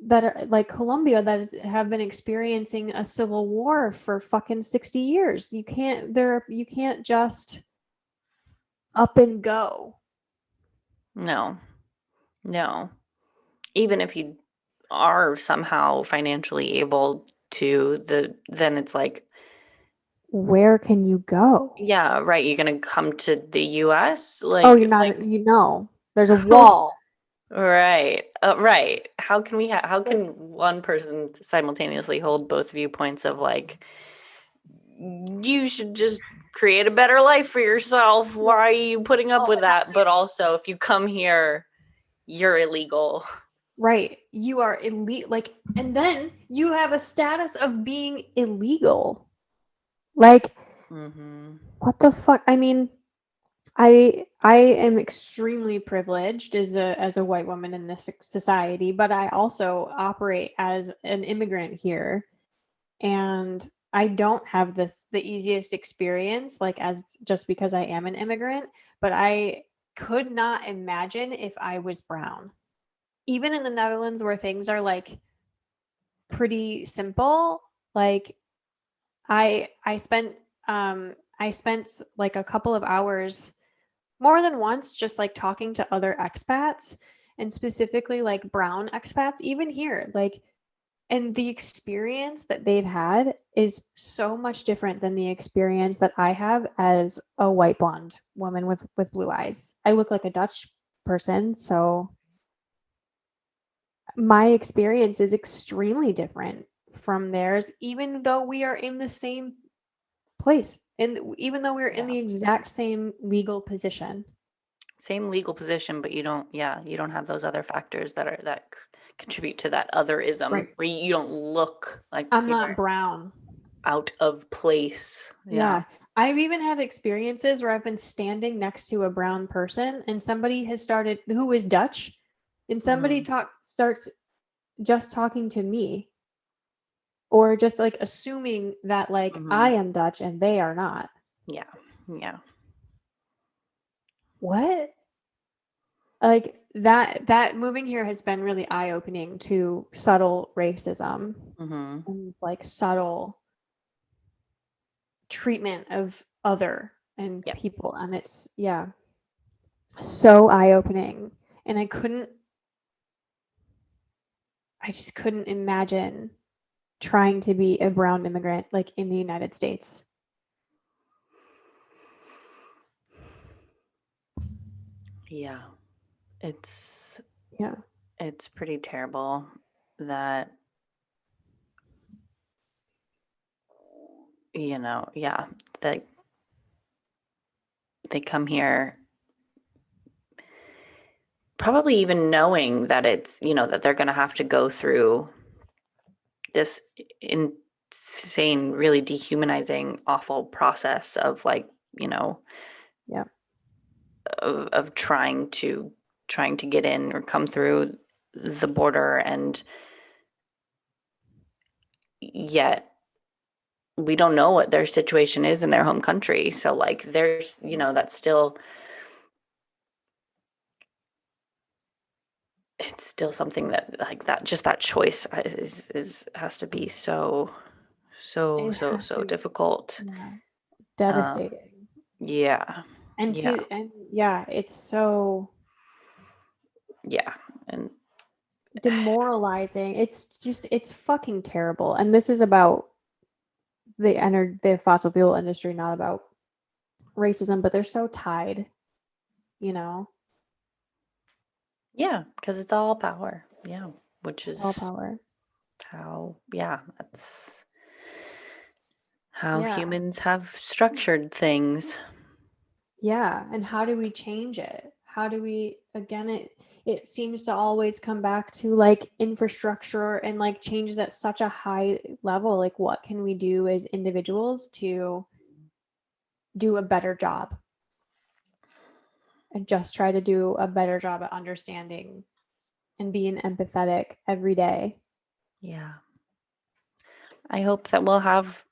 that are like Colombia have been experiencing a civil war for fucking 60 years. You can't just up and go. No. No. Even if you are somehow financially able to, then it's like, Where can you go? yeah, right, you're gonna come to the US? Oh, Like you're not, like there's a wall. Right. Right. How Like, can one person simultaneously hold both viewpoints of like you should just create a better life for yourself. Why are you putting up oh, with that? But also if you come here, you're illegal. right. You are elite. Like, and then you have a status of being illegal. Like, Mhm. what the fuck? I mean, I am extremely privileged as a white woman in this society, but I also operate as an immigrant here, and I don't have the easiest experience, like as just because I am an immigrant, but I could not imagine if I was brown. Even in the Netherlands where things are like pretty simple, like I spent like a couple of hours more than once just like talking to other expats, and specifically like brown expats, even here, like, and the experience that they've had is so much different than the experience that I have as a white blonde woman with blue eyes. I look like a Dutch person, so my experience is extremely different from theirs, even though we are in the same place, and even though we're in Yeah. the exact same legal position. Same legal position, but you don't have those other factors that contribute to that otherism Right. where you don't look like I'm you're not brown. out of place. Yeah. Yeah. I've even had experiences where I've been standing next to a brown person and somebody has started who is Dutch, and somebody Mhm. starts just talking to me, or just like assuming that like I Mhm. am Dutch and they are not. Yeah. Yeah. What? Like that moving here has been really eye-opening to subtle racism Mhm. and like subtle treatment of other and Yep. people, and it's, yeah, so eye-opening. And I just couldn't imagine trying to be a brown immigrant like in the United States. Yeah. It's Yeah. it's pretty terrible that yeah, that they come here probably even knowing that that they're going to have to go through this insane, really dehumanizing, awful process of like, Yeah. of trying to get in or come through the border, and yet we don't know what their situation is in their home country. So like there's, that's still it's still something that like that just that choice is has to be so so It so has so to, difficult. yeah, Um, devastating. yeah, yeah, And yeah, it's so yeah, and demoralizing. It's fucking terrible. And this is about the fossil fuel industry, not about racism, but they're so tied, you know. yeah, because it's all power. Yeah, which It's all is power. that's how Yeah. humans have structured things. Yeah. And how do we change it? How do we, again, it seems to always come back to like infrastructure and like changes at such a high level. Like, what can we do as individuals to do a better job, and just try to do a better job at understanding and being empathetic every day? Yeah, I hope that we'll have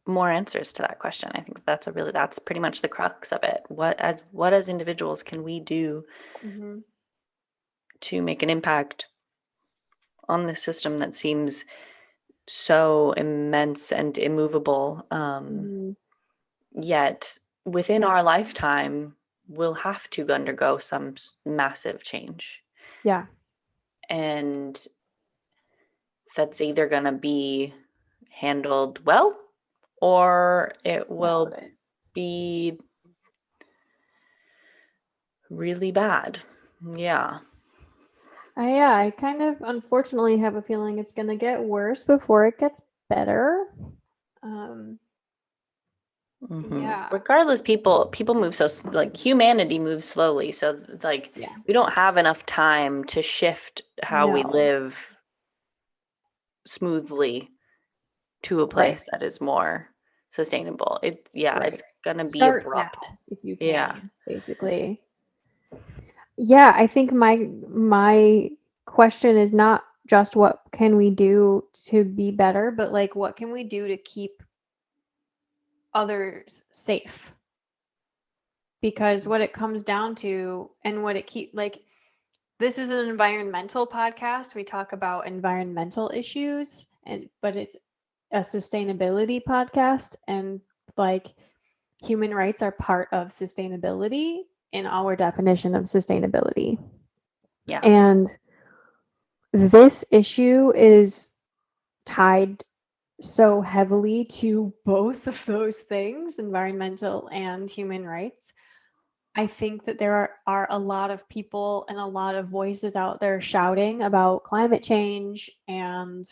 more answers to that question. I think that's pretty much the crux of it. What as individuals can we do Mm-hmm. to make an impact on this system that seems so immense and immovable, Mm-hmm. yet within our lifetime we'll have to undergo some massive change, Yeah. and that's either going to be handled well or it Doubt will it. be really bad. Yeah. Yeah, I kind of unfortunately have a feeling it's gonna get worse before it gets better. Um, yeah, Regardless, people move like humanity moves slowly. So like yeah, we don't have enough time to shift how we no, live smoothly to a right, place that is more sustainable. It's right. gonna be Start abrupt. now if you Yeah. can, basically. Yeah, I think my question is not just what can we do to be better, but like what can we do to keep others safe? Because what it comes down to, and what it keep like, this is an environmental podcast. We talk about environmental issues, and but it's a sustainability podcast, and like human rights are part of sustainability in our definition of sustainability. Yeah. And this issue is tied so heavily to both of those things, environmental and human rights. I think that there are a lot of people and a lot of voices out there shouting about climate change and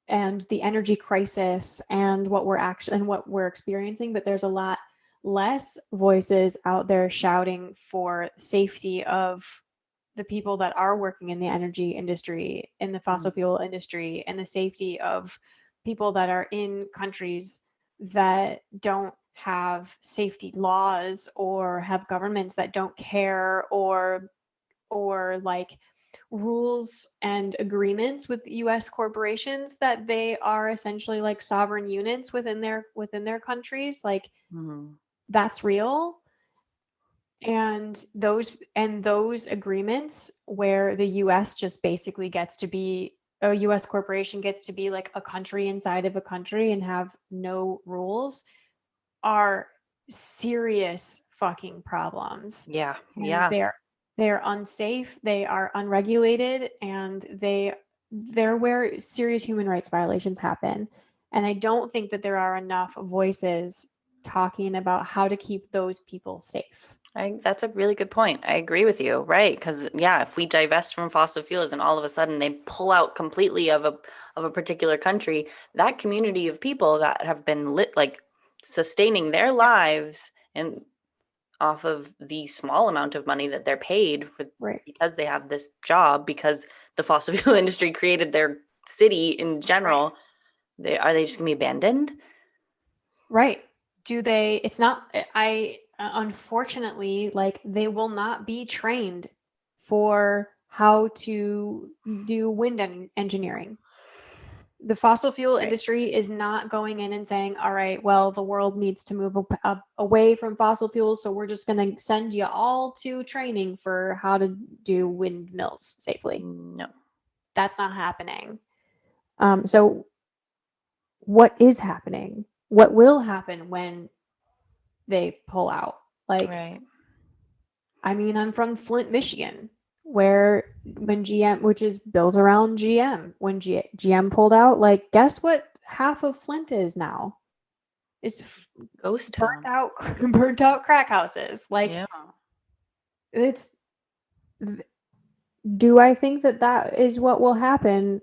the energy crisis and what we're experiencing, but there's a lot less voices out there shouting for safety of the people that are working in the energy industry, in the fossil Mhm. fuel industry, and the safety of people that are in countries that don't have safety laws or have governments that don't care or like rules and agreements with US corporations that they are essentially like sovereign units within their countries, like Mhm. that's real. And those agreements where the US just basically gets to be a US corporation gets to be like a country inside of a country and have no rules are serious fucking problems. Yeah. And Yeah. they're unsafe, they are unregulated, and they're where serious human rights violations happen. And I don't think that there are enough voices talking about how to keep those people safe. That's a really good point. I agree with you, right? Because yeah, if we divest from fossil fuels and all of a sudden they pull out completely of a particular country, that community of people that have been lit like sustaining their Yeah. lives and off of the small amount of money that they're paid for Right. because they have this job because the fossil fuel industry created their city in Right. general, they just gonna be abandoned? Right. Do they it's not I unfortunately like they will not be trained for how to do engineering. The fossil fuel Right. industry is not going in and saying, all right, well, the world needs to move away from fossil fuels, so we're just going to send you all to training for how to do windmills safely. No. That's not happening. So what is happening? What will happen when they pull out? Like, Right. I mean, I'm from Flint, Michigan, where when GM, which is built around GM, when GM pulled out, like, guess what half of Flint is now? It's Ghost burnt town. out, burnt out crack houses. Like, Yeah. it's, do I think that that is what will happen?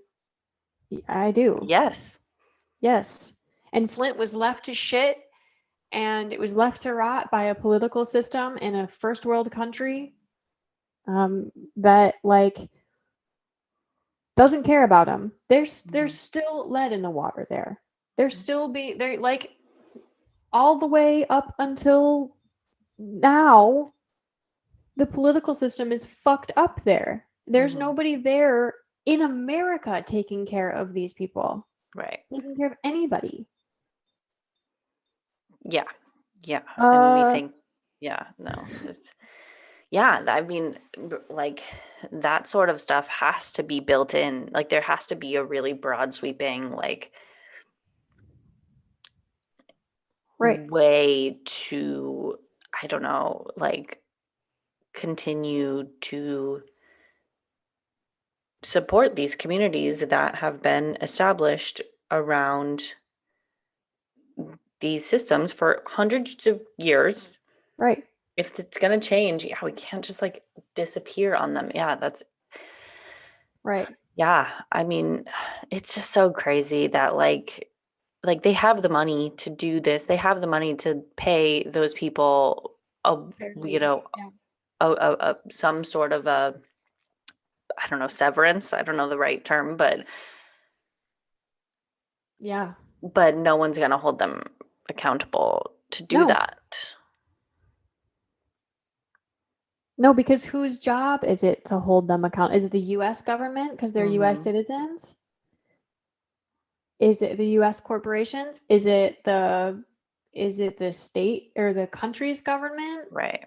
I do. Yes. Yes. And Flint was left to shit and it was left to rot by a political system in a first world country that like doesn't care about them. There's Mhm. still lead in the water there. There's still be there like all the way up until now. The political system is fucked up there. There's Mhm. nobody there in America taking care of these people, Right. taking care of anybody. Yeah. Yeah. And we Uh, think, yeah, no. Yeah, I mean, like that sort of stuff has to be built in. Like there has to be a really broad sweeping, like right, way to, I don't know, like continue to support these communities that have been established around these systems for hundreds of years. right. If it's going to change, yeah, we can't just like disappear on them. Yeah, that's, Right. yeah. I mean, it's just so crazy that like they have the money to do this. They have the money to pay those people a you Fairly. know Yeah. some sort of a, I don't know, severance. I don't know the right term, Yeah. but no one's going to hold them accountable to do No. that. No, because whose job is it to hold them account? Is it the US government because they're US Mhm. citizens? Is it the US corporations? Is it the state or the country's government? Right.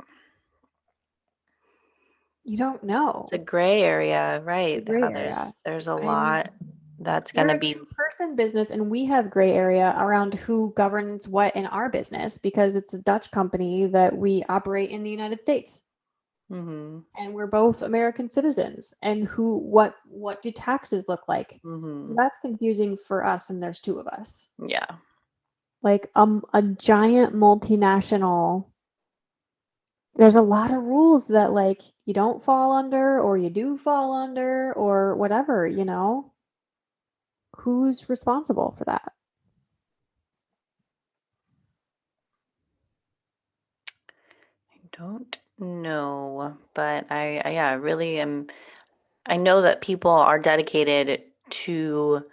You don't It's a know. gray area, The right? gray Yeah, area. there's a And lot that's going we're to a be two-person business and we have gray area around who governs what in our business because it's a Dutch company that we operate in the United States. Mm-hmm. and we're both American citizens. And what do taxes look like? Mm-hmm. That's confusing for us, and there's two of us. Yeah. Like a giant multinational, there's a lot of rules that like you don't fall under or you do fall under or whatever, you know? Who's responsible for that? I don't know, but I really am. I know that people are dedicated to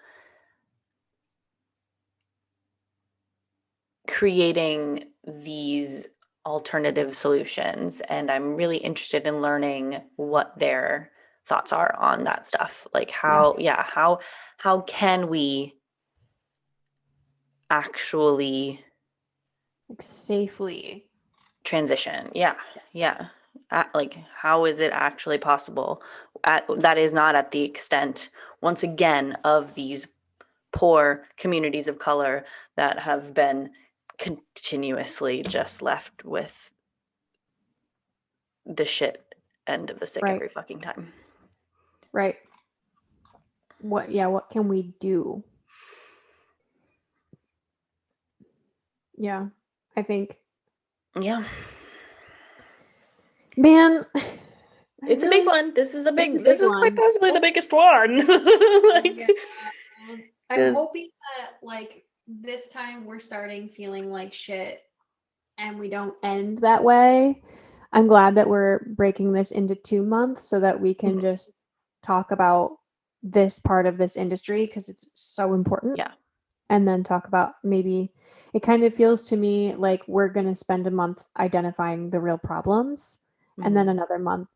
creating these alternative solutions, and I'm really interested in learning what their thoughts are on that stuff. Like Yeah. how can we actually Like safely. transition? Yeah. Yeah. Like how is it actually possible? That is not at the extent, once again, of these poor communities of color that have been continuously just left with the shit end of the stick Right. every fucking time. Right. What can we do? Yeah. I think, Yeah. man, I It's a big really, one. it's a This big is quite one. possibly the biggest one. Yeah. Like, I'm 'cause- hoping that like this time we're starting feeling like shit and we don't end that way. I'm glad that we're breaking this into 2 months so that we can just talk about this part of this industry because it's so important, yeah. and then talk about maybe it kind of feels to me like we're going to spend a month identifying the real problems and then Mhm. another month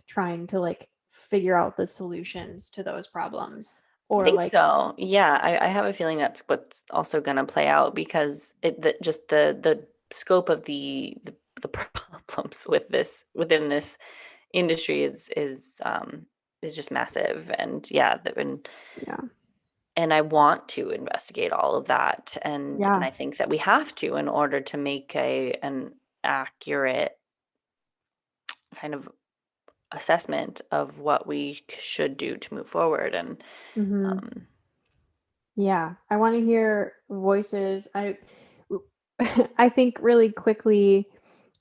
trying to like figure out the solutions to those problems I or think like so. Yeah, I have a feeling that's what's also going to play out because just the scope of the problems with this within this industry is just massive. And yeah, yeah. and I want to investigate all of that, and Yeah. I think that we have to in order to make a an accurate kind of assessment of what we should do to move forward. And Mhm. um, Yeah, I want to hear voices. I think really quickly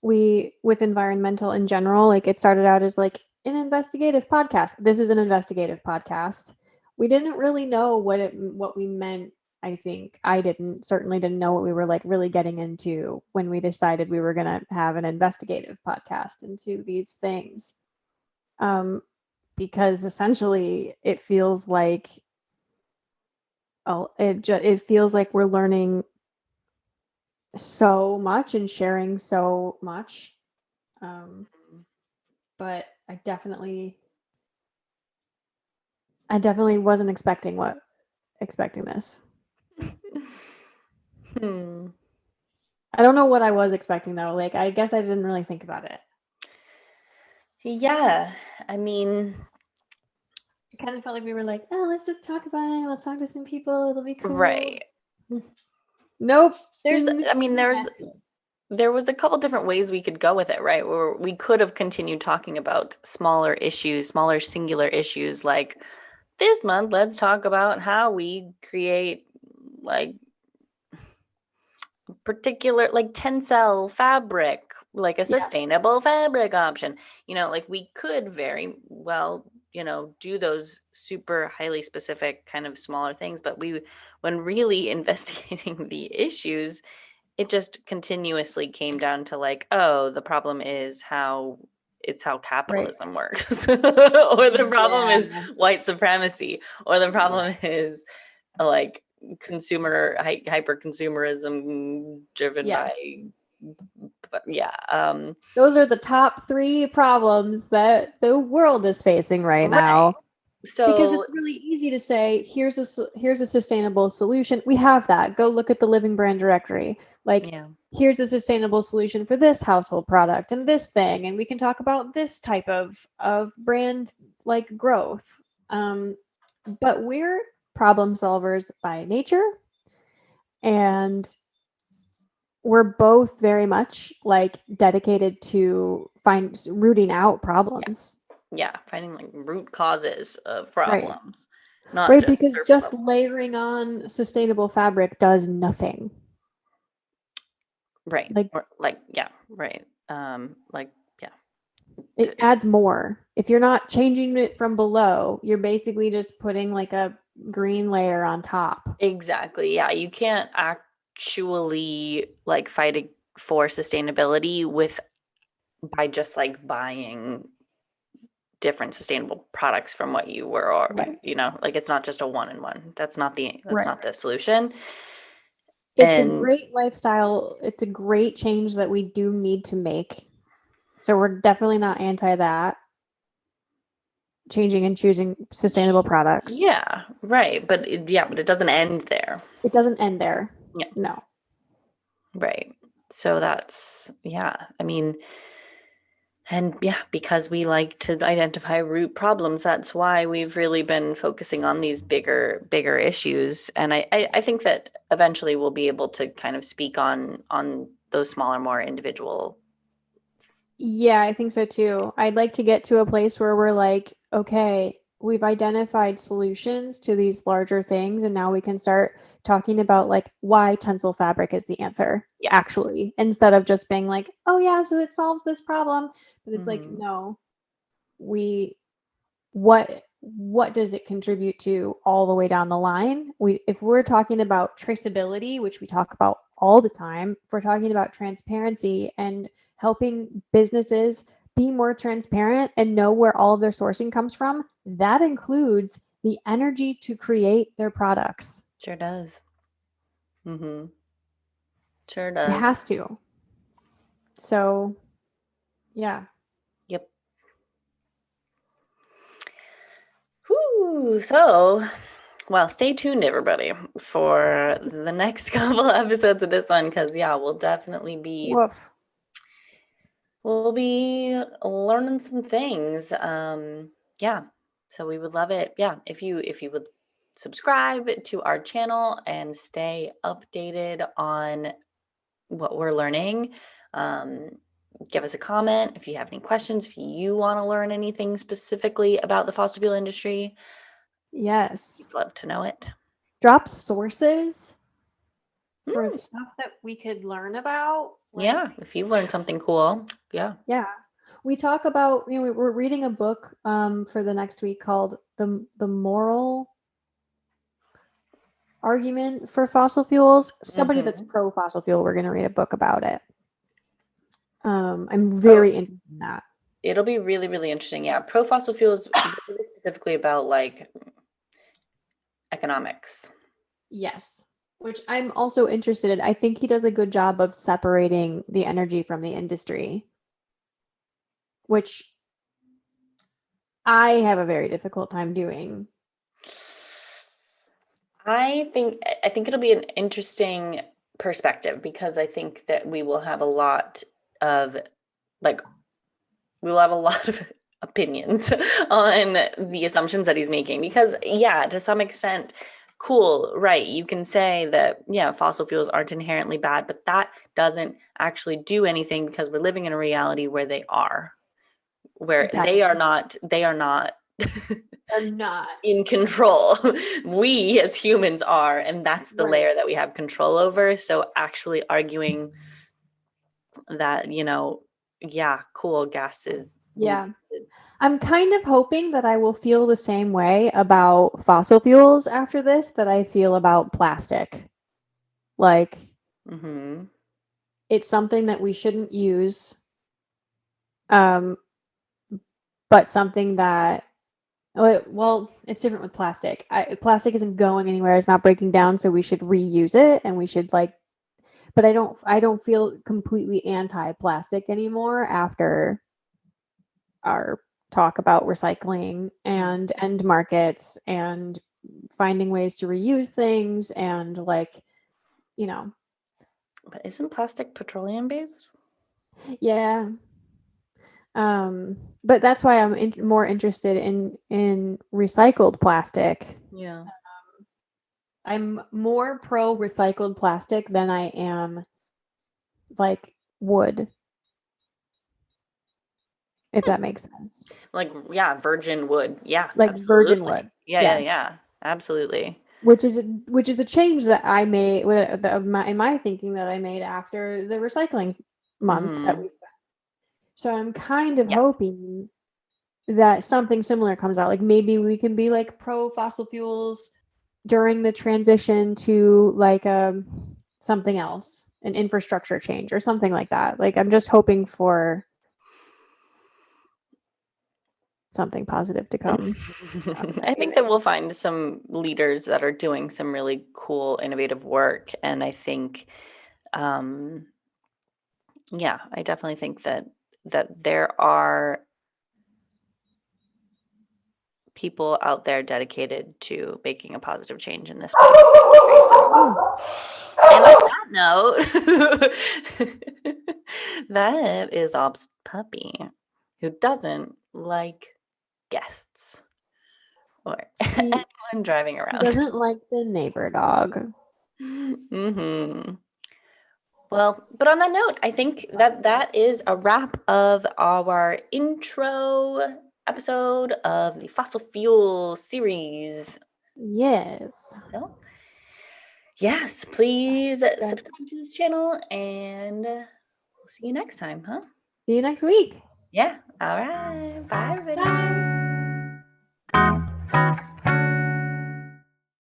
we with environmental in general, like it started out as like an investigative podcast. This is an investigative podcast. We didn't really know what we meant. I think I didn't certainly didn't know what we were like really getting into when we decided we were going to have an investigative podcast into these things. Um because essentially it feels like it feels like we're learning so much and sharing so much. Um, but I definitely wasn't expecting this. hmm. I don't know what I was expecting though. Like I guess I didn't really think about it. Yeah, I mean, It kind of felt like we were like, oh, let's just talk about it. We'll talk to some people. It'll be cool. right. Nope. There's, Things I mean, are messy. there was a couple different ways we could go with it, right? Where we could have continued talking about smaller issues, smaller singular issues, like this month, let's talk about how we create like particular like tencel fabric, like a Yeah. sustainable fabric option. Like we could very well, do those super highly specific kind of smaller things, but when really investigating the issues, it just continuously came down to like, oh, the problem is how Right. capitalism works, or the problem is Yeah. white supremacy, or the Yeah. problem is like hyper consumerism driven by, Yes. but yeah, Those are the top three problems that the world is facing right right. now. Because So it's really easy to say, here's a sustainable solution. We have that. Go look at the Living Brand Directory. Like, yeah, here's a sustainable solution for this household product and this thing, and we can talk about this type of brand like growth. Um, but we're problem solvers by nature, and we're both very much like dedicated to rooting out problems. Yeah, finding like root causes of Right. problems, not Right, just because surface just level. layering on sustainable fabric does nothing. Right. Like Or like, yeah, right. Like, yeah. it D- adds more. If you're not changing it from below, you're basically just putting like a green layer on top. exactly. Yeah, you can't actually like for sustainability with by just like buying different sustainable products from what you were, or Right. like it's not just a one in one. That's Right. not the solution. It's a And great lifestyle. It's a great change that we do need to make. So we're definitely not anti that. Changing and choosing sustainable products. yeah, right. But it doesn't end there. It doesn't end there. Yeah, No. right. So that's, yeah. I mean, and yeah, because we like to identify root problems, that's why we've really been focusing on these bigger issues. And I think that eventually we'll be able to kind of speak on those smaller, more individual. Yeah, I think so too. I'd like to get to a place where we're like, okay, we've identified solutions to these larger things, and now we can start talking about like why tensile fabric is the answer, Yeah. actually, instead of just being like, oh yeah, so it solves this problem. But it's like, Hmm. no, we what does it contribute to all the way down the line? If we're talking about traceability, which we talk about all the time, if we're talking about transparency and helping businesses be more transparent and know where all of their sourcing comes from, that includes the energy to create their products. Sure does. Hmm. Sure It does. has to. So, yeah. Yep. Whew. So, well, stay tuned, everybody, for the next couple episodes of this one, because yeah, Woof. we'll be learning some things. Yeah. So we would love it. Yeah, if you would subscribe to our channel and stay updated on what we're learning. Um, Give us a comment if you have any questions, if you want to learn anything specifically about the fossil fuel industry. Yes. We'd love to know it. Drop sources for Hmm. stuff that we could learn about. Like, Yeah, if you've learned something cool, yeah. yeah. We talk about, we're reading a book for the next week called The Moral Argument for Fossil Fuels. Somebody that's Hmm. pro fossil fuel, we're going to read a book about it. I'm Oh, very interested in that. it'll be really, really interesting. Yeah, pro fossil fuels really specifically about like economics. Yes. Which I'm also interested in. I think he does a good job of separating the energy from the industry, which I have a very difficult time doing. I think it'll be an interesting perspective because I think that of like we will have a lot of opinions on the assumptions that he's making because yeah, to some extent cool, right, you can say that yeah, fossil fuels aren't inherently bad, but that doesn't actually do anything because we're living in a reality where Exactly. they are not They're not. in control. We as humans are, and that's the Right. layer that we have control over. So actually arguing that, yeah, cool, gas is Yeah. needs to, I'm kind of hoping that I will feel the same way about fossil fuels after this that I feel about plastic. Like, mm-hmm. it's something that we shouldn't use, um, but something that, well, it's different with plastic. Plastic isn't going anywhere. It's not breaking down, so we should reuse it and we should like, but I don't feel completely anti-plastic anymore after our talk about recycling and end markets and finding ways to reuse things and like, you know, But isn't plastic petroleum based? yeah. But that's why I'm more interested in recycled plastic. Yeah. I'm more pro recycled plastic than I am like wood. if that makes sense. Like, yeah, virgin wood. Yeah, Like virgin absolutely. wood. Yeah, yeah, Yes. yeah. Absolutely. Which is a change that I made in my thinking that I made after the recycling month that Hmm. we spent. So I'm kind of Yeah. hoping that something similar comes out. Like maybe we can be like pro fossil fuels during the transition to like something else, an infrastructure change or something like that. Like I'm just hoping for something positive to come out of I any of think that it. we'll find some leaders that are doing some really cool, innovative work. And I think, um, yeah, I definitely think that there are people out there dedicated to making a positive change in this particular industry. So, and on that note, that is Ob's puppy, who doesn't like guests or She anyone driving she around. doesn't like the neighbor dog. Hmm. Well, but on that note, I think that is a wrap of our intro episode of the fossil fuel series. Yes. So, yes, please Okay. subscribe to this channel and we'll see you next time, huh? See you next week. Yeah. All right. Bye, everybody.